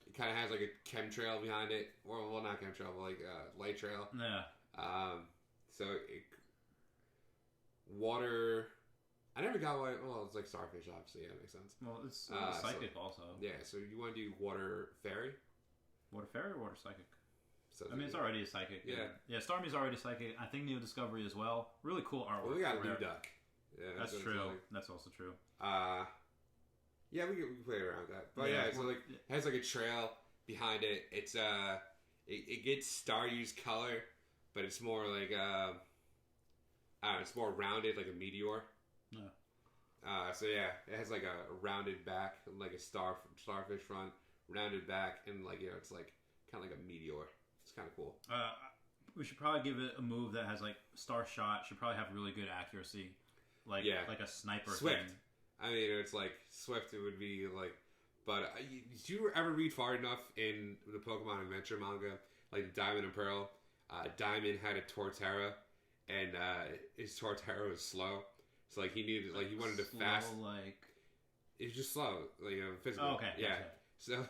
it kind of has like a chemtrail behind it, or well, not chemtrail, but like light trail. Yeah. Water. I never got one. Well, it's like starfish, obviously. Yeah, that makes sense. Well, it's psychic also. Yeah. So you want to do water fairy? Water fairy or water psychic? So I mean, it's already a psychic. Yeah. Yeah, Starmie's already psychic. I think Neo Discovery as well. Really cool artwork. Well, we got Duck. Yeah, that's true. Like. That's also true. Yeah, we can play around with that. But yeah, so like it has like a trail behind it. It's it gets Staryu's color, but it's more like it's more rounded, like a meteor. Yeah. It has like a rounded back, like a starfish front, rounded back, and like it's like kind of like a meteor. It's kind of cool. We should probably give it a move that has like star shot. Should probably have really good accuracy, like a sniper. Swift. Thing. I mean, it's like Swift. It would be like, but did you ever read far enough in the Pokemon Adventure manga, like Diamond and Pearl? Diamond had a Torterra, and his Torterra was slow. So like he needed, like he wanted to slow, fast. Like it's just slow, like physical. Oh, okay. Yeah. Okay. So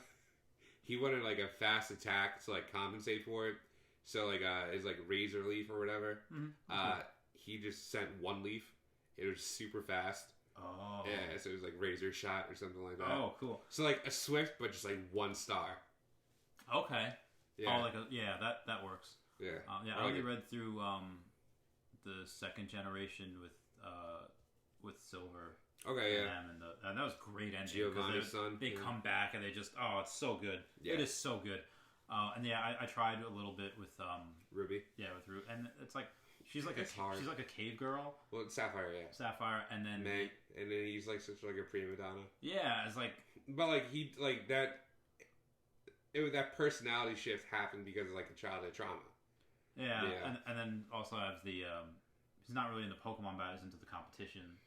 he wanted like a fast attack to like compensate for it. So like his like Razor Leaf or whatever. Mm-hmm. He just sent one leaf. It was super fast. Oh. Yeah. So it was like Razor Shot or something like that. Oh, cool. So like a Swift, but just like one star. Okay. Yeah. Oh, that works. Yeah. I only read through the second generation with Silver. Okay, yeah. And that was great ending. Giovanni's son. They come back and they just it's so good. Yeah. It is so good. I tried a little bit with Ruby. Yeah, with Ruby, and it's like she's like a cave girl. Well, Sapphire, yeah. Sapphire, and then May, and then he's like such like a prima donna. Yeah, it's like, but like he like that. That personality shift happened because of like the childhood trauma. Yeah. And then also has the he's not really into Pokemon, but he's into the competition.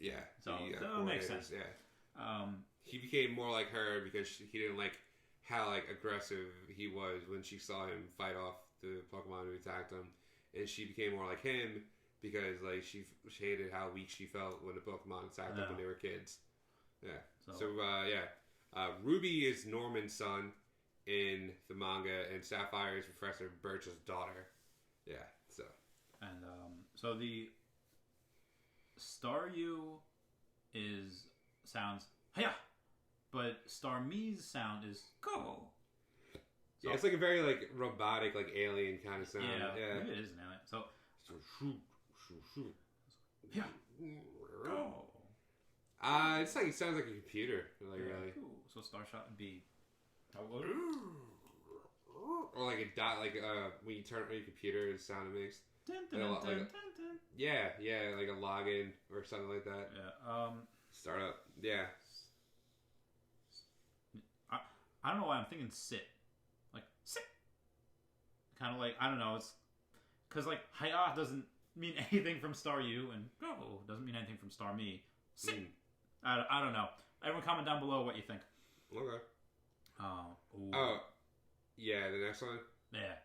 Yeah, so that makes sense. Yeah, he became more like her because he didn't like how like aggressive he was when she saw him fight off the Pokemon who attacked him, and she became more like him because like she hated how weak she felt when the Pokemon attacked them when they were kids. Yeah. So Ruby is Norman's son in the manga, and Sapphire is Professor Birch's daughter. Yeah. So. And so the Staryu sounds hiya, but Starmie's sound is go. So, yeah, it's like a very like robotic, like alien kind of sound. Yeah, maybe it is an alien. So shoot. Yeah. Go. It's like it sounds like a computer. Like really. Cool. So Starshot would be. Or like a dot, like when you turn on your computer, the sound it makes. Yeah, like a login or something like that. Yeah. Startup. Yeah. I don't know why I'm thinking sit. Like sit. Kind of like I don't know. It's because like hiya doesn't mean anything from Staryu, and go doesn't mean anything from Starmie. Sit. I don't know. Everyone comment down below what you think. Okay. Oh. Yeah, the next one? Yeah.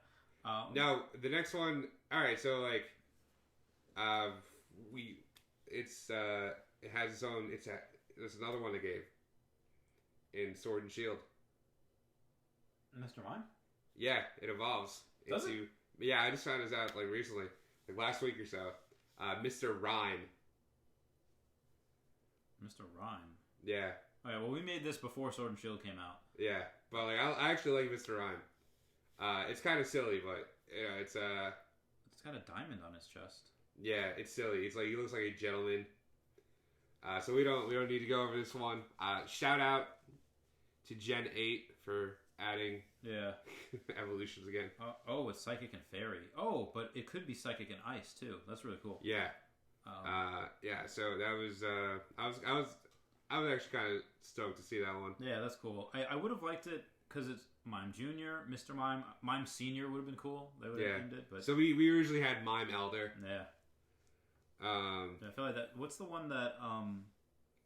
No, the next one, alright, so like, it has its own, there's another one they gave in Sword and Shield. Mr. Mime? Yeah, it evolves. Does it? Yeah, I just found this out like recently, like last week or so. Mr. Rhyme. Mr. Rhyme? Yeah. Okay, well, we made this before Sword and Shield came out. Yeah, but like I actually like Mr. Rhyme. It's kind of silly, but yeah, it's got a diamond on his chest. Yeah, it's silly. It's like he looks like a gentleman. So we don't need to go over this one. Shout out to Gen 8 for adding evolutions again. It's Psychic and Fairy. Oh, but it could be Psychic and Ice too. That's really cool. Yeah. So that was I was actually kind of stoked to see that one. Yeah, that's cool. I would have liked it because it's Mime Junior, Mr. Mime, Mime Senior would have been cool. They would have named it. But so we originally had Mime Elder. Yeah. I feel like that. What's the one that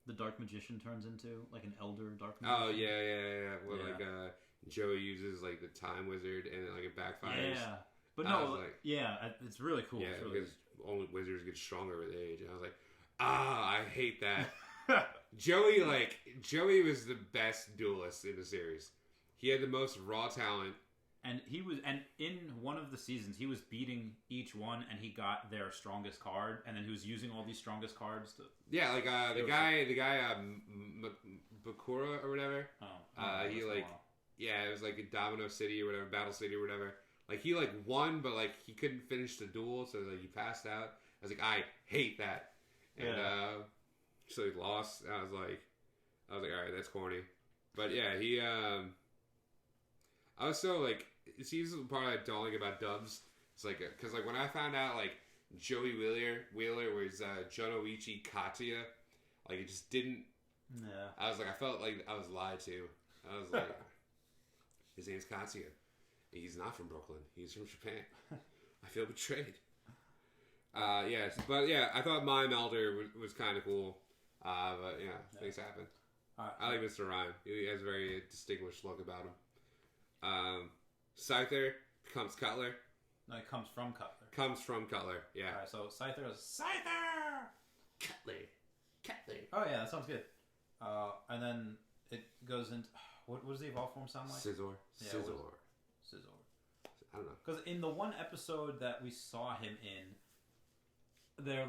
the Dark Magician turns into? Like an Elder Dark Magician? Oh yeah. Where like Joe uses like the Time Wizard and then like it backfires. Yeah. But no, it's really cool. Yeah, it's really because only wizards get stronger with age. And I was like, I hate that. Joey was the best duelist in the series. He had the most raw talent. And in one of the seasons, he was beating each one, and he got their strongest card, and then he was using all these strongest cards to. Yeah, like the guy, Bakura or whatever. He it was like a Domino City or whatever, Battle City or whatever. Like he won, but he couldn't finish the duel, so he passed out. I was like, I hate that, and so he lost. I was like, all right, that's corny, but yeah, he. I was so see, this is the part I don't like about dubs. It's because when I found out Joey Wheeler was Jonoichi Katsuya, it just didn't. Yeah. I was I felt like I was lied to. I was like, his name's Katsuya. He's not from Brooklyn. He's from Japan. I feel betrayed. Yes, but yeah, I thought Mime Elder was kind of cool. But things happen. I like Mr. Rhyme. He has a very distinguished look about him. Scyther becomes Cutler. No, it comes from Cutler. Comes from Cutler, yeah. Alright, so Scyther is Scyther! Cutler. Oh yeah, that sounds good. And then it goes into... What does the evolved form sound like? Scizor. Yeah, Scizor. I don't know. Because in the one episode that we saw him in, they're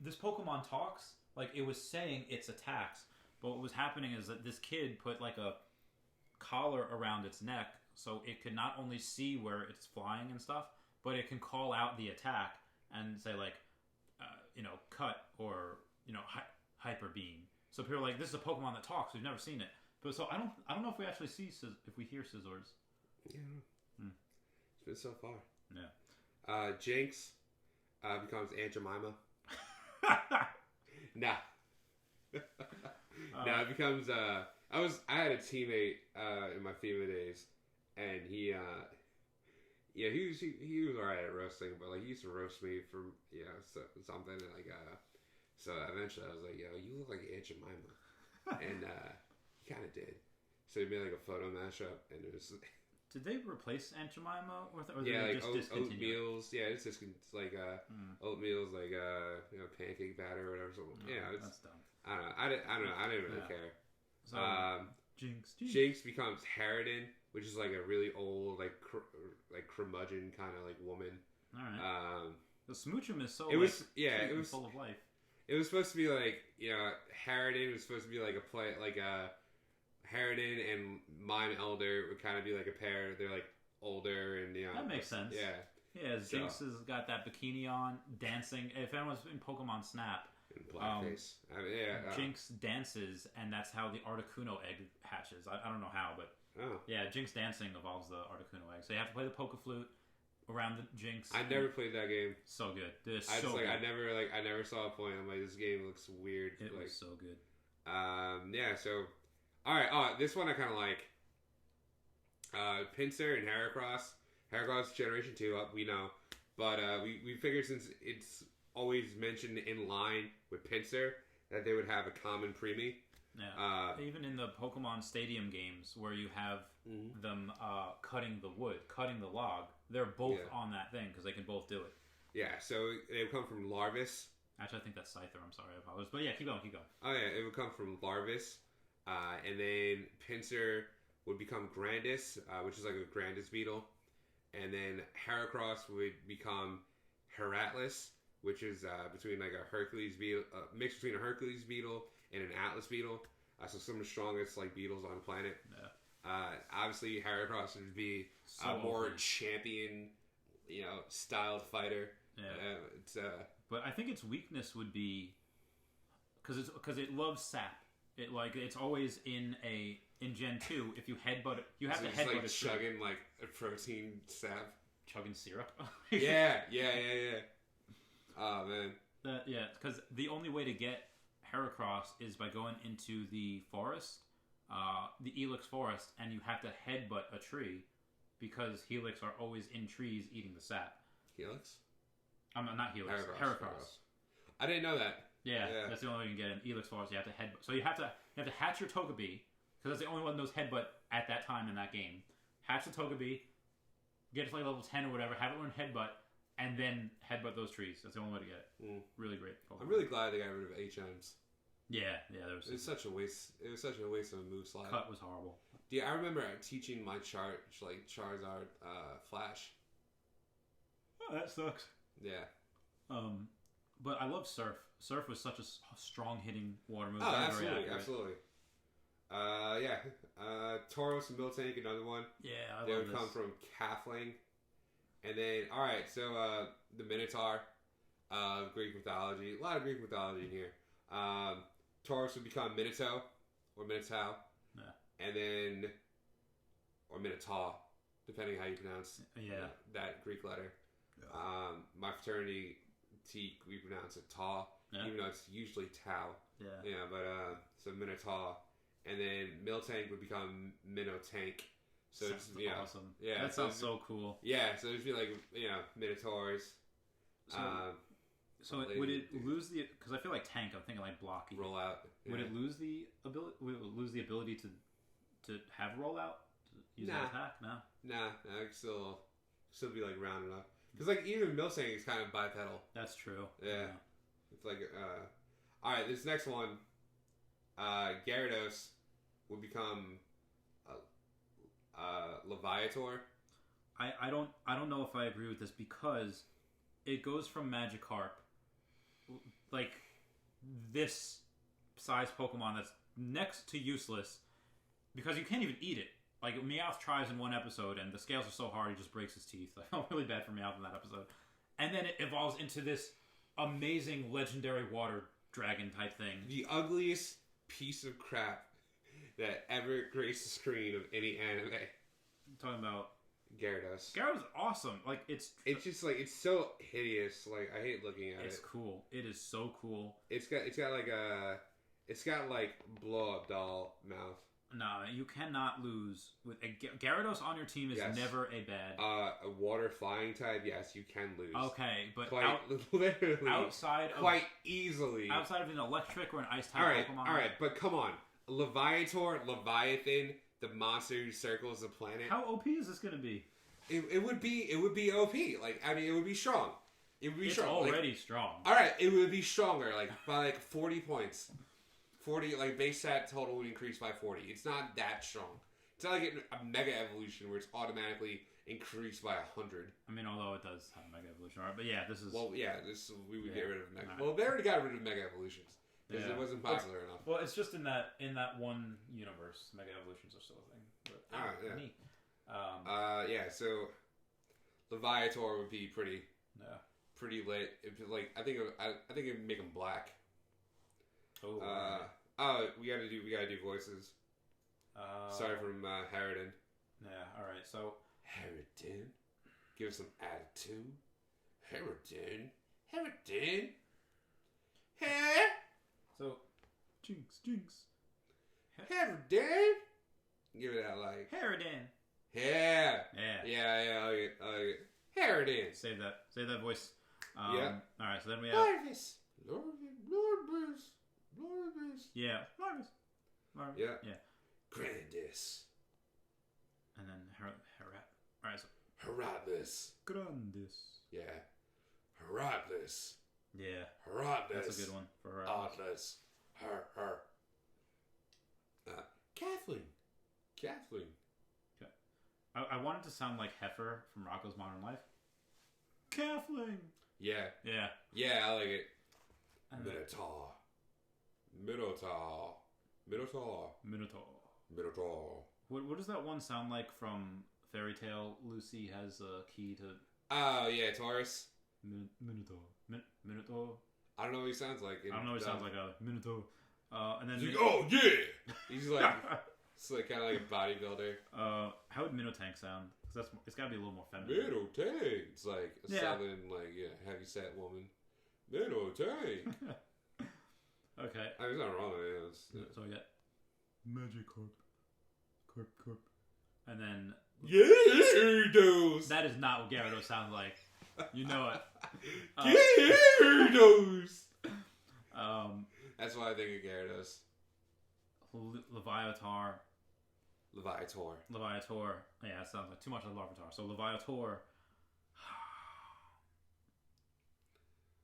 this Pokemon talks, it was saying its attacks, but what was happening is that this kid put a collar around its neck, so it could not only see where it's flying and stuff, but it can call out the attack and say cut or hyper beam. So people are this is a Pokemon that talks. We've never seen it, but so I don't know if we actually see if we hear Scizors. Yeah, it's been so far. Yeah. Jinx becomes Aunt Jemima. Nah. It becomes I had a teammate in my FEMA days, and he was alright at roasting, but he used to roast me for something, and so eventually I was like, yo, you look like Aunt Jemima, and he kind of did. So he made a photo mashup, and it was. Did they replace Aunt Jemima or did they just discontinue? Oatmeals. Yeah, it's just oatmeals, pancake batter or whatever. So, that's dumb. I don't know. I don't know. I didn't really care. So, Jinx becomes Harridan, which is a really old curmudgeon kind of woman. All right. The Smoochum is so it was full of life. It was supposed to be Harridan was supposed to be Harridan and Mime Elder would kind of be a pair. They're older and that makes sense. Yeah. Yeah, Jinx has got that bikini on, dancing. If anyone's in Pokemon Snap, blackface. Jinx dances, and that's how the Articuno egg hatches. I don't know how, but Jinx dancing evolves the Articuno egg. So you have to play the Poke Flute around the Jinx. I never played that game. So good. Good. I never saw a point. I'm this game looks weird. It was so good. So all right. This one I kind of like. Pinsir and Heracross. Heracross Generation 2 up, we know. But we figured since it's always mentioned in line with Pinsir that they would have a common preemie. Yeah. Even in the Pokemon Stadium games where you have them cutting the wood, cutting the log, they're both on that thing because they can both do it. Yeah, so they would come from Larvis. Actually, I think that's Scyther. I'm sorry, I apologize. But yeah, keep going. Oh yeah, it would come from Larvis. And then Pinsir would become Grandis, which is a Grandis beetle. And then Heracross would become Heratlas, which is between a Hercules beetle, mixed between a Hercules beetle and an Atlas beetle. So some of the strongest beetles on the planet. Yeah. Obviously, Heracross would be a more champion, styled fighter. Yeah. But I think its weakness would be because it loves sap. It's always in Gen 2. If you headbutt it, you have to headbutt it. Chugging a protein sap. Chugging syrup. Yeah. Oh man. Because the only way to get Heracross is by going into the forest, the Helix forest, and you have to headbutt a tree because Helix are always in trees eating the sap. Helix? Not Helix. Heracross. I didn't know that. Yeah, that's the only way you can get in Helix forest. You have to headbutt. So you have to hatch your Togepi because that's the only one that knows headbutt at that time in that game. Hatch the Togepi, get it to level 10 or whatever, have it learn headbutt, and then headbutt those trees. That's the only way to get it. Really great Pokemon. I'm really glad they got rid of HMs. Yeah, there was. It was such a waste. It was such a waste of a move slot. Cut was horrible. Yeah, I remember teaching my Charizard Flash. Oh, that sucks. Yeah. But I love Surf. Surf was such a strong hitting water move. Oh, very, absolutely, very accurate. absolutely. Yeah. Tauros and Miltank, another one. Yeah, They would come from Cafling. And then, alright, so the Minotaur, Greek mythology. A lot of Greek mythology in here. Tauros would become Minotaur, or Minotaur. Yeah. And then, or Minotaur, depending how you pronounce that Greek letter. Yeah. My fraternity, we pronounce it Taw, even though it's usually Tau. Yeah. Yeah, but, so Minotaur. And then Miltank would become Minotank. So That's it's, awesome. Yeah. That sounds so cool. Yeah, so it'd be like, Minotaurs. So would it lose the? Because I feel like tank. I'm thinking like blocky. Roll out. Yeah. Would it lose the ability? Would it lose the ability to have rollout? To use an attack? No. Nah, I could still be like rounded up. Because like even Miltank is kind of bipedal. That's true. Yeah. It's like all right. This next one, Gyarados would become Leviator. I don't know if I agree with this because it goes from Magikarp, like this size Pokemon that's next to useless because you can't even eat it. Like Meowth tries in one episode and the scales are so hard he just breaks his teeth. I felt really bad for Meowth in that episode. And then it evolves into this amazing legendary water dragon type thing. The ugliest piece of crap that ever graced the screen of any anime. I'm talking about Gyarados. Gyarados is awesome. Like it's just like it's so hideous. Like I hate looking at it. It's cool. It is so cool. It's got like blow up doll mouth. Nah, you cannot lose with Gyarados on your team is never a bad. A water flying type, yes, you can lose. Okay, but literally outside of quite easily outside of an electric or an ice type Pokemon. All right, but come on, Leviator, Leviathan, the monster who circles the planet. How OP is this going to be? It would be OP. Like I mean, it would be strong. It would be strong. Already strong. All right, it would be stronger, like by like 40 points. 40, like base stat total would increase by 40. It's not that strong. It's not like a Mega Evolution where it's automatically increased by 100. I mean, although it does have Mega Evolution, right? But yeah, this is... Well, yeah, we would get rid of Mega... Right. Well, they already got rid of Mega Evolutions. Because it wasn't popular enough. Well, it's just in that one universe, Mega Evolutions are still a thing. But, neat. So Leviator would be pretty lit. Like I think it'd make them black. We gotta do voices. Sorry from Harridan. Yeah, alright, so Harridan, give us some attitude. Harridan. So Jinx. Harridan. Give it out like Harridan. Yeah. Harridan. Save that voice. Yeah. Alright, so then we have Larvis. Yeah. Larvis. Yeah. Grandis. And then Alright, so Heratlis. Grandis. Yeah. Heratlis. Yeah. Heratlis. That's a good one for Heratlis. Atlas. Her. Kathleen. Okay. I wanted to sound like Heifer from Rocko's Modern Life. Kathleen. Yeah. I like it. Minotaur. What does that one sound like from Fairy Tale? Lucy has a key to... Oh, yeah, Taurus. Minotaur. I don't know what he sounds like. I don't know what he sounds like either. Minotaur. And then... He's like, oh, yeah! He's like... It's like kind of like a bodybuilder. How would Minotank sound? Because it's got to be a little more feminine. Minotank! It's like a southern, heavy-set woman. Minotank! Okay. I mean, it's not wrong. So we got Magikarp. Carp. And then... Gyarados! That is not what Gyarados sounds like. You know it. Gyarados! That's why I think of Gyarados. Leviator. Leviator. Yeah, it sounds like too much like Larvitar. So Leviator.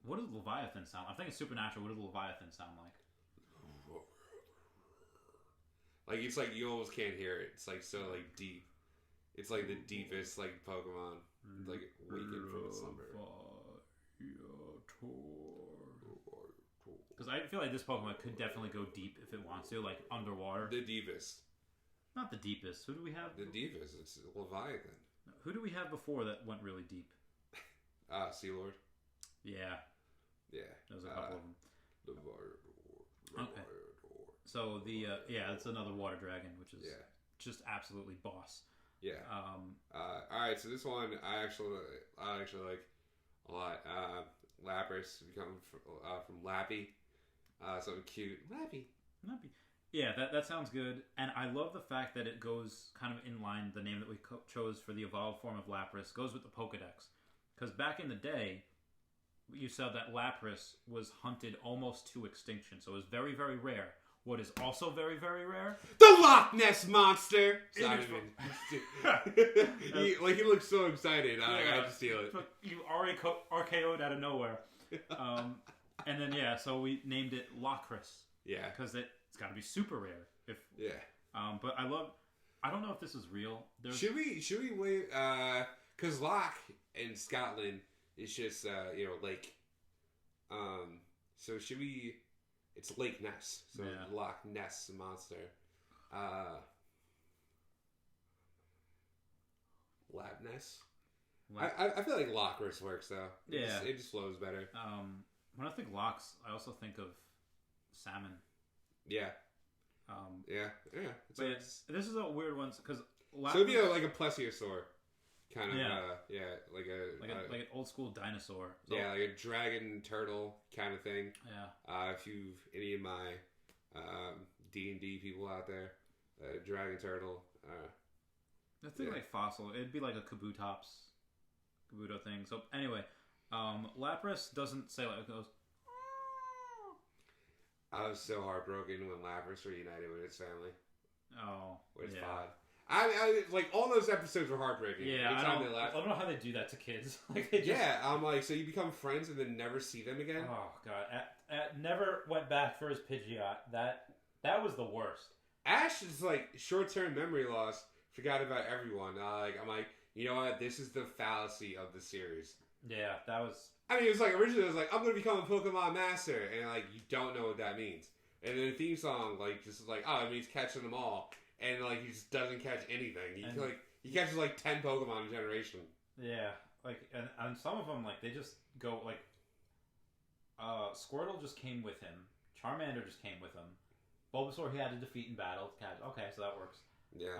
What does Leviathan sound? I'm thinking Supernatural. What does Leviathan sound like? Like it's like you almost can't hear it. It's like so like deep. It's like the deepest like Pokemon. Like waking from its slumber. Because I feel like this Pokemon could definitely go deep if it wants to, like underwater. The deepest. Not the deepest. Who do we have? The deepest. It's Leviathan. Who do we have before that went really deep? Sea Lord. Yeah. Yeah. There's a couple of them. Leviathan. Okay. So it's another water dragon, which is just absolutely boss. Yeah. All right. So this one I actually like a lot. Lapras become from Lappy. Something cute. Lappy. Yeah, that sounds good. And I love the fact that it goes kind of in line. The name that we chose for the evolved form of Lapras goes with the Pokedex. Because back in the day, you said that Lapras was hunted almost to extinction. So it was very, very rare. What is also very, very rare? The Loch Ness Monster! Simon. he looks so excited. I just feel it. You RKO'd out of nowhere. And then, so we named it Lachris. Yeah. Because it's got to be super rare. But I don't know if this is real. Should we wait? Because Loch in Scotland is just, lake. So should we... It's Lake Ness, so Loch Ness Monster. Lab Ness? I feel like Lachris works, though. It just flows better. When I think Lochs, I also think of salmon. Yeah. But this is a weird one, because... So it'd be like a plesiosaur. Kind of, like an old school dinosaur. So, like a dragon turtle kind of thing. Yeah. If you've any of my D&D people out there, dragon turtle. That's like fossil. It'd be like a Kabuto thing. So anyway, Lapras doesn't say like it goes. I was so heartbroken when Lapras reunited with its family. Oh, with its pod. I like all those episodes were heartbreaking. Yeah, I don't know how they do that to kids. Like they just... I'm like, so you become friends and then never see them again. Oh god, never went back for his Pidgeot. That was the worst. Ash is like short-term memory loss. Forgot about everyone. I'm like, you know what? This is the fallacy of the series. Yeah, that was. I mean, it was like originally it was like I'm gonna become a Pokemon master, and like you don't know what that means. And then the theme song like just like it means catching them all. And like he just doesn't catch anything. He catches like 10 Pokemon in a generation. Yeah, like and some of them like they just go like. Squirtle just came with him. Charmander just came with him. Bulbasaur he had to defeat in battle to catch. Okay, so that works. Yeah.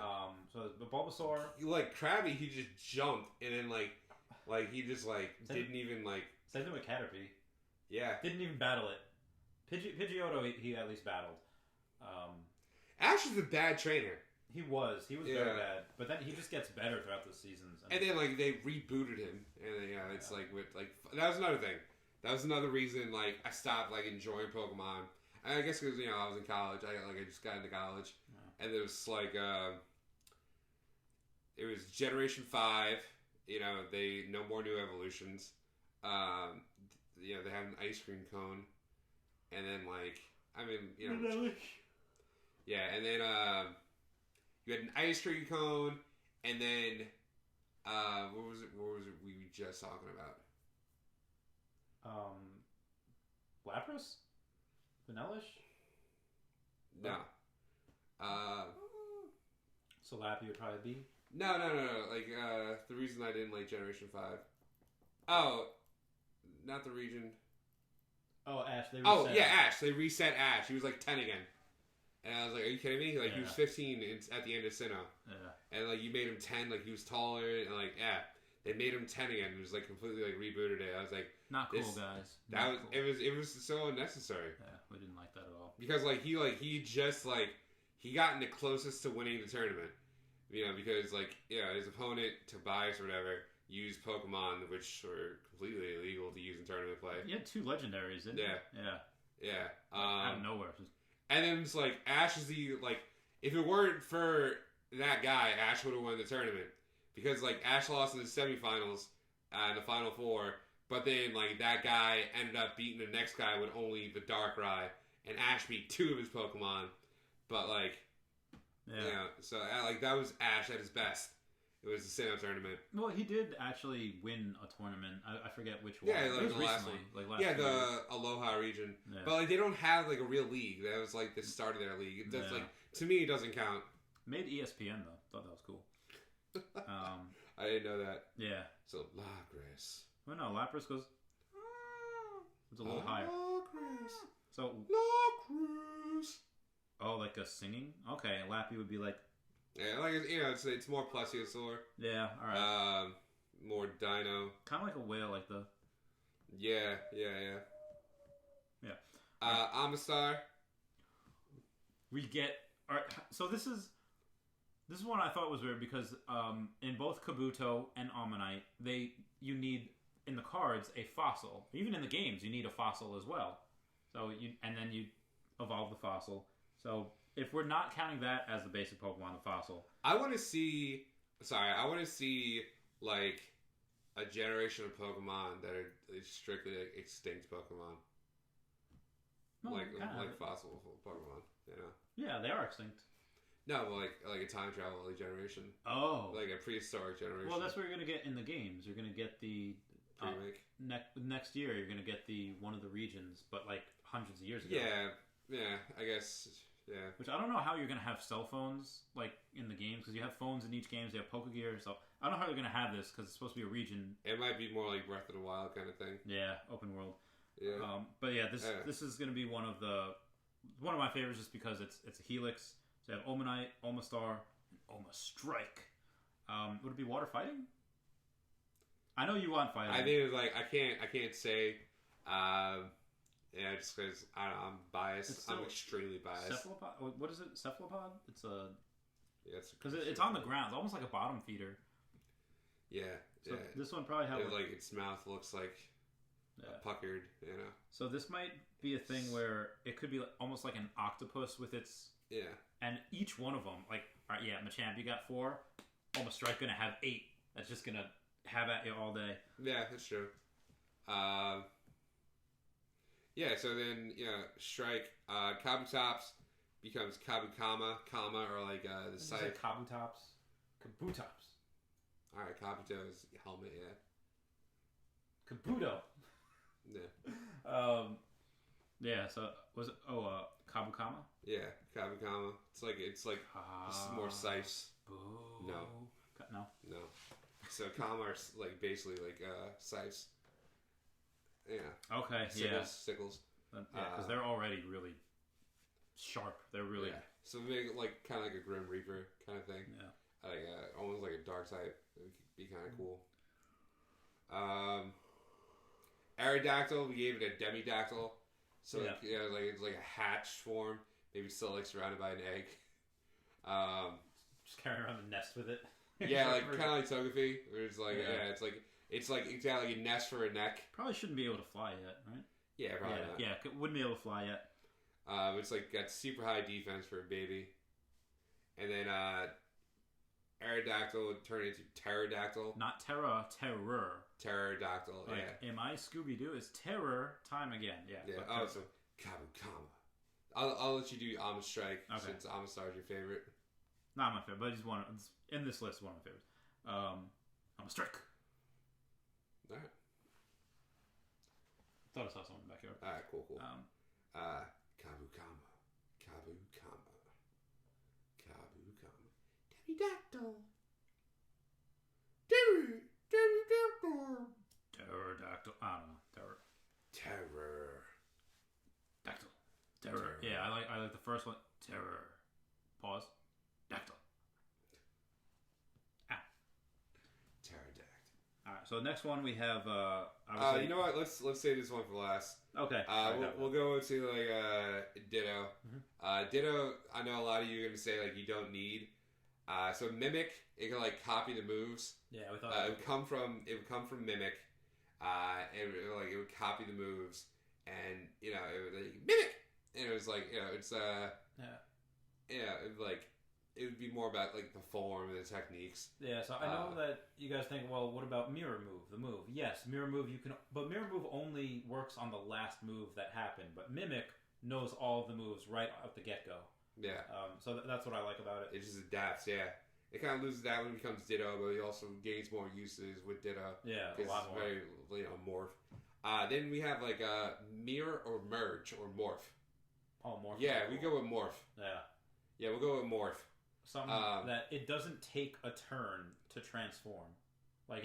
So the Bulbasaur. Like Krabby, he just jumped and then like he just like didn't even like. Same thing with Caterpie. Yeah. Didn't even battle it. Pidgeotto he at least battled. Ash is a bad trainer. He was very bad, but then he just gets better throughout the seasons. And then like they rebooted him, and it's like with like that was another thing. That was another reason like I stopped like enjoying Pokemon. And I guess because I was in college. I just got into college, and it was like it was Generation 5. They no more new evolutions. They had an ice cream cone, and then yeah, and then you had an ice cream cone, and then what was it we were just talking about? Lapras? Vanillish? No. So Lappy would probably be? No. Like the reason I didn't like Generation 5. Oh, not the region. Oh, Ash. They reset Ash. They reset Ash. He was like 10 again. And I was like, are you kidding me? Like, he was 15 at the end of Sinnoh. Yeah. And, like, you made him 10. Like, he was taller. And, like, they made him 10 again. It was, like, completely, like, rebooted it. I was like... Not cool, guys. It was so unnecessary. Yeah, we didn't like that at all. Because, he just, he got in the closest to winning the tournament. Because, his opponent, Tobias or whatever, used Pokemon, which were completely illegal to use in tournament play. You had 2 legendaries, didn't you? Yeah. Out of nowhere. And then it's like, Ash is if it weren't for that guy, Ash would have won the tournament. Because, Ash lost in the semifinals, in the Final Four, But then, like, that guy ended up beating the next guy with only the Darkrai, and Ash beat 2 of his Pokemon. But, like, so, like, that was Ash at his best. It was the Sinnoh tournament. Well, he did actually win a tournament. I forget which one. Yeah, like, it was the recently. last one. Like last Yeah, year. the Aloha region. Yeah. But, like, they don't have, like, a real league. That was, like, the start of their league. That's, like, to me, it doesn't count. Made ESPN, though. Thought that was cool. I didn't know that. Yeah. So, Lapras. Well, no, Lapras goes... It's a little higher. Lapras. So... Lapras. Oh, like a singing? Okay, Lappy would be like... Yeah, like, you know, it's more plesiosaur. Yeah, alright. More dino. Kind of like a whale, like the... Yeah. Amistar. We get... Alright, so this is one I thought was weird because in both Kabuto and Ammonite, you need, in the cards, a fossil. Even in the games, you need a fossil as well. So and then you evolve the fossil. So if we're not counting that as the basic Pokemon, the fossil. I want to see like a generation of Pokemon that are strictly like extinct Pokemon. No, like fossil Pokemon, you know? Yeah, they are extinct. No, but like a time travel generation. Oh. Like a prehistoric generation. Well, that's what you're going to get in the games. You're going to get the... remake. Next year, you're going to get one of the regions, but like hundreds of years ago. Yeah, I guess, yeah. Which I don't know how you're going to have cell phones like in the games, because you have phones in each game, so you have Pokegear, so I don't know how they're going to have this, because it's supposed to be a region. It might be more like Breath of the Wild kind of thing. Yeah, open world. Yeah. But yeah, this is going to be one of my favorites just because it's a Helix. So you have Omanite, Omastar, and Omastrike. Would it be water fighting? I know you want fighting. I think it's like I can't say. Yeah, just because I'm biased. I'm extremely biased. Cephalopod? What is it? Cephalopod? It's a... Yeah, because it's on the ground. It's almost like a bottom feeder. Yeah, so this one probably has... like its mouth looks like puckered, you know? So this might be a thing where it could be almost like an octopus with its... Yeah. And each one of them, like, alright, yeah, Machamp, you got 4. Omastrike gonna have 8. That's just gonna have at you all day. Yeah, that's true. Yeah, so then, Strike, Kabutops becomes Kabukama, or like the site. Is it Kabutops? Kabutops. Alright, Kabuto's helmet, yeah. Kabuto. Yeah. Yeah, so, was it, Kabukama? Yeah, Kabukama. It's like more Scythes. Boo. No. So Kama are like basically like Scythes. Yeah. Okay. Sickles. Yeah, because they're already really sharp. They're really. Yeah. So make like kind of like a Grim Reaper kind of thing. Yeah. Like almost like a dark type. It would be kind of cool. Aerodactyl. We gave it a Demidactyl. So it's like a hatch form. Maybe still like surrounded by an egg. Just carrying around the nest with it. Yeah, like kind of like Togepi. Where it's like it's got like a nest for a neck. Probably shouldn't be able to fly yet, right? Yeah, probably not. Yeah, wouldn't be able to fly yet. It's like got super high defense for a baby, and then Aerodactyl would turn into Pterodactyl. Not Terra, Terror. Pterodactyl. Like, yeah. Am I Scooby Doo? Is terror time again? Yeah. Yeah. Oh, so Kabukama. I'll let you do Omastrike since Omastar is your favorite. Not my favorite, but he's in this list. One of my favorites. Omastrike. All right. Thought I saw someone back here. All right. Cool. Kabukama. Demidactyl. Pterodactyl. I don't know. Terror. Dactyl. Terror. Yeah, I like the first one. Terror. Pause. Dactyl. Pterodactyl. Alright, so next one we have you know what? Let's save this one for last. Okay. We'll go into like Ditto. Mm-hmm. Ditto, I know a lot of you are gonna say like you don't need. So Mimic, it can like copy the moves. Yeah, we thought it would come from Mimic. And it would copy the moves, and it would like Mimic, and it was like it's it it would be more about like the form and the techniques. Yeah, so I know that you guys think, well, what about mirror move? The move, yes, mirror move you can, but mirror move only works on the last move that happened. But mimic knows all of the moves right out the get go. Yeah. So that's what I like about it. It just adapts. Yeah. It kind of loses that when it becomes Ditto, but it also gains more uses with Ditto. Yeah, a lot more. Very, morph. Then we have like mirror or merge or morph. Oh, morph. Yeah, cool. we go with morph. Yeah. Yeah, we'll go with morph. Something that it doesn't take a turn to transform. Like,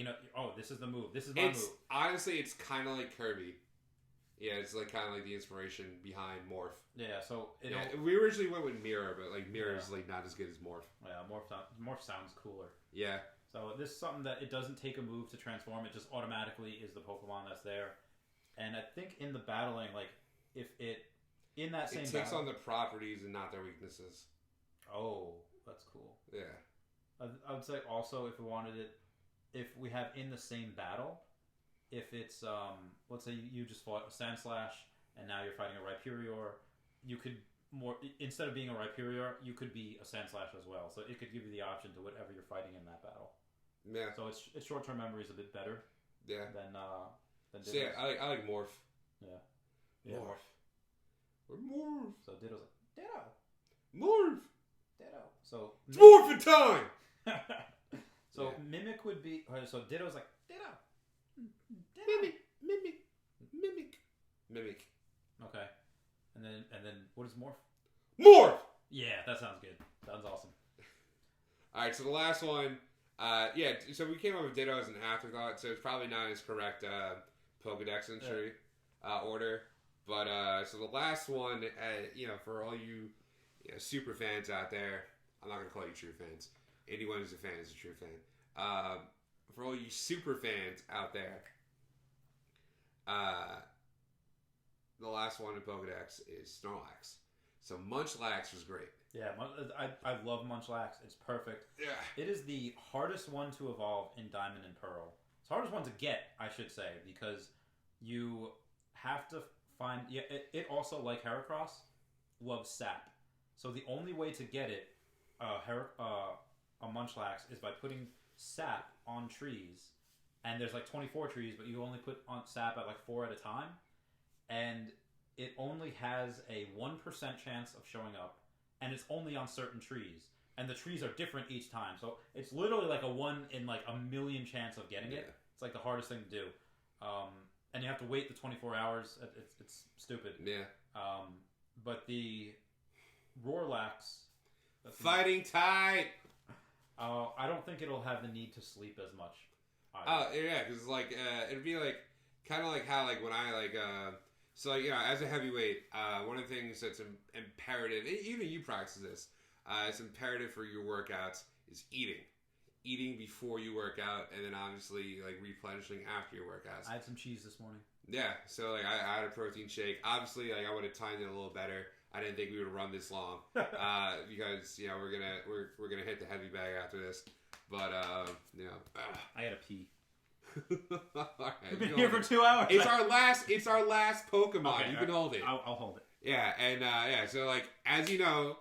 this is the move. This is my move. Honestly, it's kind of like Kirby. Yeah, it's like kind of like the inspiration behind morph. Yeah, so we originally went with mirror, but like mirror is like not as good as morph. Yeah, morph sounds cooler. Yeah. So this is something that it doesn't take a move to transform. It just automatically is the Pokemon that's there. And I think in the battling, like if it in that same it takes battle, on the properties and not their weaknesses. Oh, that's cool. Yeah. I would say also if we wanted it, if we have in the same battle, if it's let's say you just fought a Sandslash and now you're fighting a Rhyperior, you could instead of being a Rhyperior, you could be a Sandslash as well. So it could give you the option to whatever you're fighting in that battle. Yeah. So its short-term memory is a bit better. Yeah. Than so yeah, I like morph. Yeah. Yeah. Morph. Or morph. So Ditto's like Ditto. Morph. Ditto. So it's morphin' time. So mimic would be so Ditto's like Ditto. Mimic. Okay. And then what is morph? Morph! Yeah, that sounds good. Sounds awesome. Alright, so the last one, so we came up with Ditto as an afterthought, so it's probably not as correct Pokedex entry order. But, so the last one, for all you super fans out there, I'm not going to call you true fans. Anyone who's a fan is a true fan. For all you super fans out there, the last one in Pokedex is Snorlax. So Munchlax was great. Yeah, I love Munchlax. It's perfect. Yeah. It is the hardest one to evolve in Diamond and Pearl. It's the hardest one to get, I should say, because you have to find... Yeah, it also, like Heracross, loves sap. So the only way to get it, a Munchlax, is by putting sap on trees. And there's like 24 trees, but you only put on sap at like 4 at a time. And it only has a 1% chance of showing up. And it's only on certain trees. And the trees are different each time. So it's literally like a 1 in like a million chance of getting it. It's like the hardest thing to do. And you have to wait the 24 hours. It's stupid. Yeah. But the Roarlax... Fighting type! I don't think it'll have the need to sleep as much. Oh, yeah, because like, it'd be like, kind of like how like when I like, so like, as a heavyweight, one of the things that's imperative, even you practice this, it's imperative for your workouts is eating. Eating before you work out, and then obviously like replenishing after your workouts. I had some cheese this morning. Yeah, so like I had a protein shake. Obviously, like I would have timed it a little better. I didn't think we would run this long because we're gonna hit the heavy bag after this. But I gotta pee. All right, We've been here for 2 hours. It's our last Pokemon. Okay, you can hold it. I'll hold it. Yeah, and so like as you know,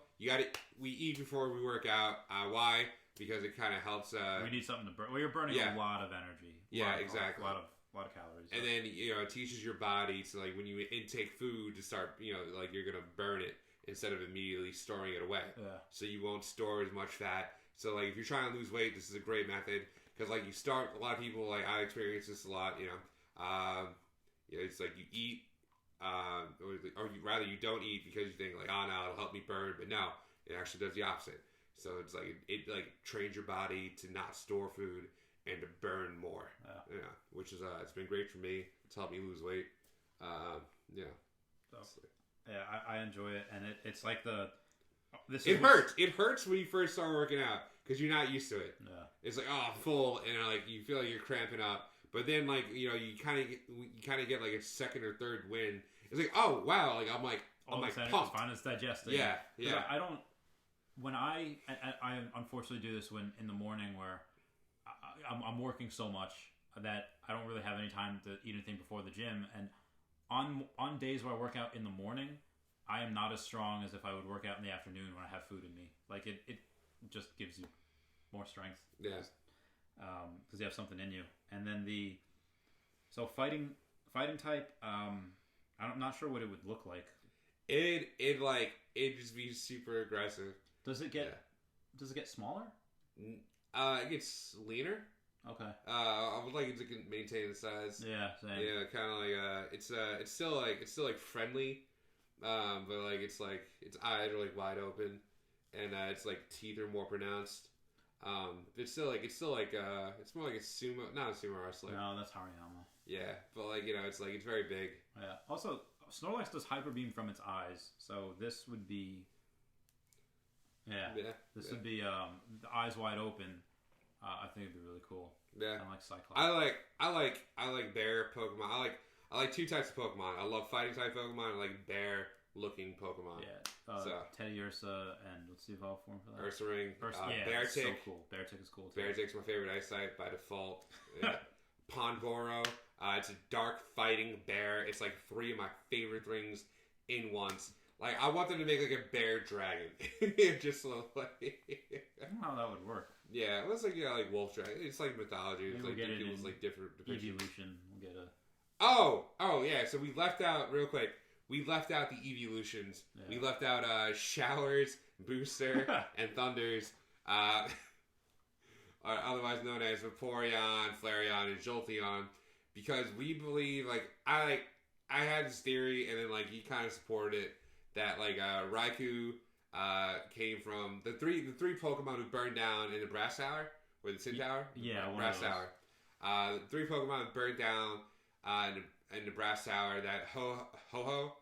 we eat before we work out. Why? Because it kind of helps. We need something to burn. Well, you're burning a lot of energy. Exactly. A lot of calories. And then it teaches your body to like when you intake food to start like you're gonna burn it instead of immediately storing it away. Yeah. So you won't store as much fat. So like if you're trying to lose weight, this is a great method because like you start. A lot of people like I experience this a lot. It's like you eat, or rather you don't eat because you think like no, it'll help me burn, but no, it actually does the opposite. So it's like it trains your body to not store food and to burn more. Yeah, which is it's been great for me. It's helped me lose weight. I enjoy it, and it's like it hurts. It hurts when you first start working out because you're not used to it. Yeah, it's like full, and like you feel like you're cramping up. But then like you kind of get like a second or third win. It's like wow, like I'm pumped. It's fine. It's digesting. Yeah. I don't. When I unfortunately do this when in the morning where I'm working so much that I don't really have any time to eat anything before the gym, and on days where I work out in the morning, I am not as strong as if I would work out in the afternoon when I have food in me. Like just gives you more strength. Yeah. Because you have something in you. And then fighting type. I'm not sure what it would look like. It'd just be super aggressive. Does it get smaller? It gets leaner. Okay. I would like it to maintain the size. Yeah, same. Yeah, kind of like it's still like friendly, but like its eyes are like wide open, and its like teeth are more pronounced. It's more like a sumo, not a sumo wrestler. No, that's Hariyama. Yeah, but like it's very big. Yeah. Also, Snorlax does hyper beam from its eyes, so this would be. Yeah. This would be the eyes wide open. I think it'd be really cool. Yeah. I like Cyclops. I like bear Pokemon. I like two types of Pokemon. I love fighting type Pokemon. I like bear looking Pokemon. Yeah. Teddy Ursa and what's the evolved form for that? Ursa Ring. Yeah, it's so cool. Beartic is cool too. Beartic's my favorite ice type by default. Pongoro. It's a dark fighting bear. It's like three of my favorite things in once. Like, I want them to make like a bear dragon. Just so like... I don't know how that would work. Yeah, well, it's like, like wolf dragon. It's like mythology. It's like people's like different depictions. Evolution. We'll get a... Oh, yeah. So we left out, real quick, we left out the evolutions. Yeah. We left out Showers, Booster, and Thunders. Otherwise known as Vaporeon, Flareon, and Jolteon. Because we believe, like, I had this theory, and then, like, he kind of supported it, that, like, Raikou came from the three Pokemon who burned down in the Brass Tower, or the Tin Tower? Yeah, Brass Tower. The three Pokemon who burned down in the Brass Tower that Ho-Ho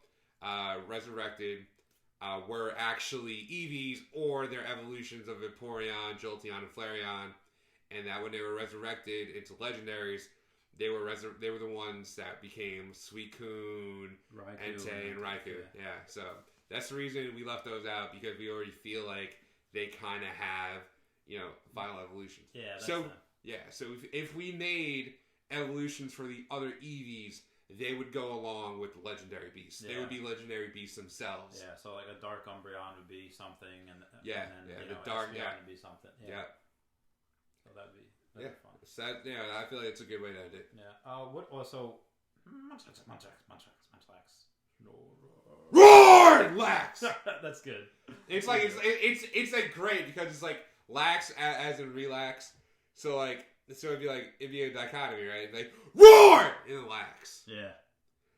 resurrected were actually Eevees or their evolutions of Vaporeon, Jolteon, and Flareon, and that when they were resurrected into legendaries, they were the ones that became Suicune, Entei, and Raikou. Yeah, so that's the reason we left those out, because we already feel like they kind of have, final evolutions. Yeah. So if we made evolutions for the other Eevees, they would go along with the legendary beasts. Yeah. They would be legendary beasts themselves. Yeah, so like a dark Umbreon would be something, and then the dark Espeon would be something. Yeah. So that'd be fun. So I feel like it's a good way to end it. Yeah. What also? Munchlax. Roar! Lax. That's good. It's like it's like great because it's like lax as in relax. So like it'd be a dichotomy, right? Like roar and then lax. Yeah.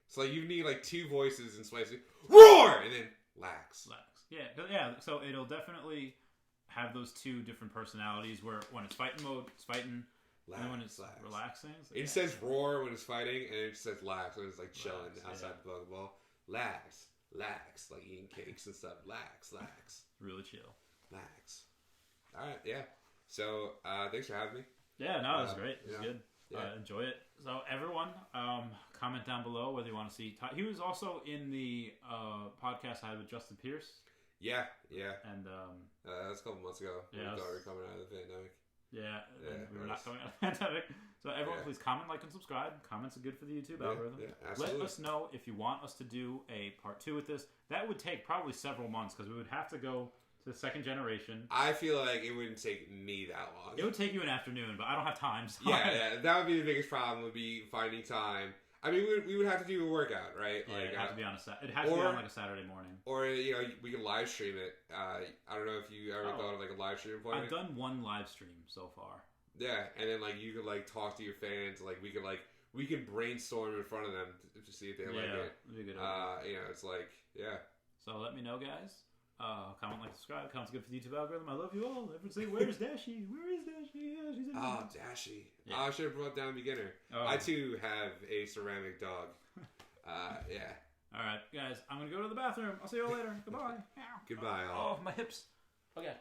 So like you need like two voices in Spicy. Roar and then lax. Yeah. So it'll definitely have those two different personalities. Where when it's fighting mode, it's fighting. And when it's relaxing, it says roar when it's fighting, and it says lax when it's like chilling outside the Pokeball. Lax, like eating cakes and stuff. Lax. Really chill. Lax. All right, yeah. So thanks for having me. Yeah, no, it was great. It was good. Yeah. Enjoy it. So everyone, comment down below whether you want to see. He was also in the podcast I had with Justin Pierce. Yeah. And that was a couple months ago. Yeah, we thought we were coming out of the pandemic. Yeah, we were not coming out of the pandemic. So everyone, please comment, like, and subscribe. Comments are good for the YouTube algorithm. Yeah, absolutely. Let us know if you want us to do a part 2 with this. That would take probably several months because we would have to go to the second generation. I feel like it wouldn't take me that long. It would take you an afternoon, but I don't have time. So yeah, that would be the biggest problem. Would be finding time. I mean, we would have to do a workout, right? Yeah, it'd have to be on like a Saturday morning. Or we can live stream it. I don't know if you ever thought of like a live stream appointment. I've done one live stream so far. Yeah, and then like you could like talk to your fans. Like we could brainstorm in front of them to see if they like it. It'd be a good it's like So let me know, guys. Comment, like, subscribe. Comment's good for the YouTube algorithm. I love you all. Everyone say, "Where's Dashi? Where is Dashi? Yeah, she's in Dashi. Yeah. I should have brought down beginner. I too have a ceramic dog. Yeah. All right, guys. I'm gonna go to the bathroom. I'll see you all later. Goodbye. Goodbye, all. Oh, my hips. Okay.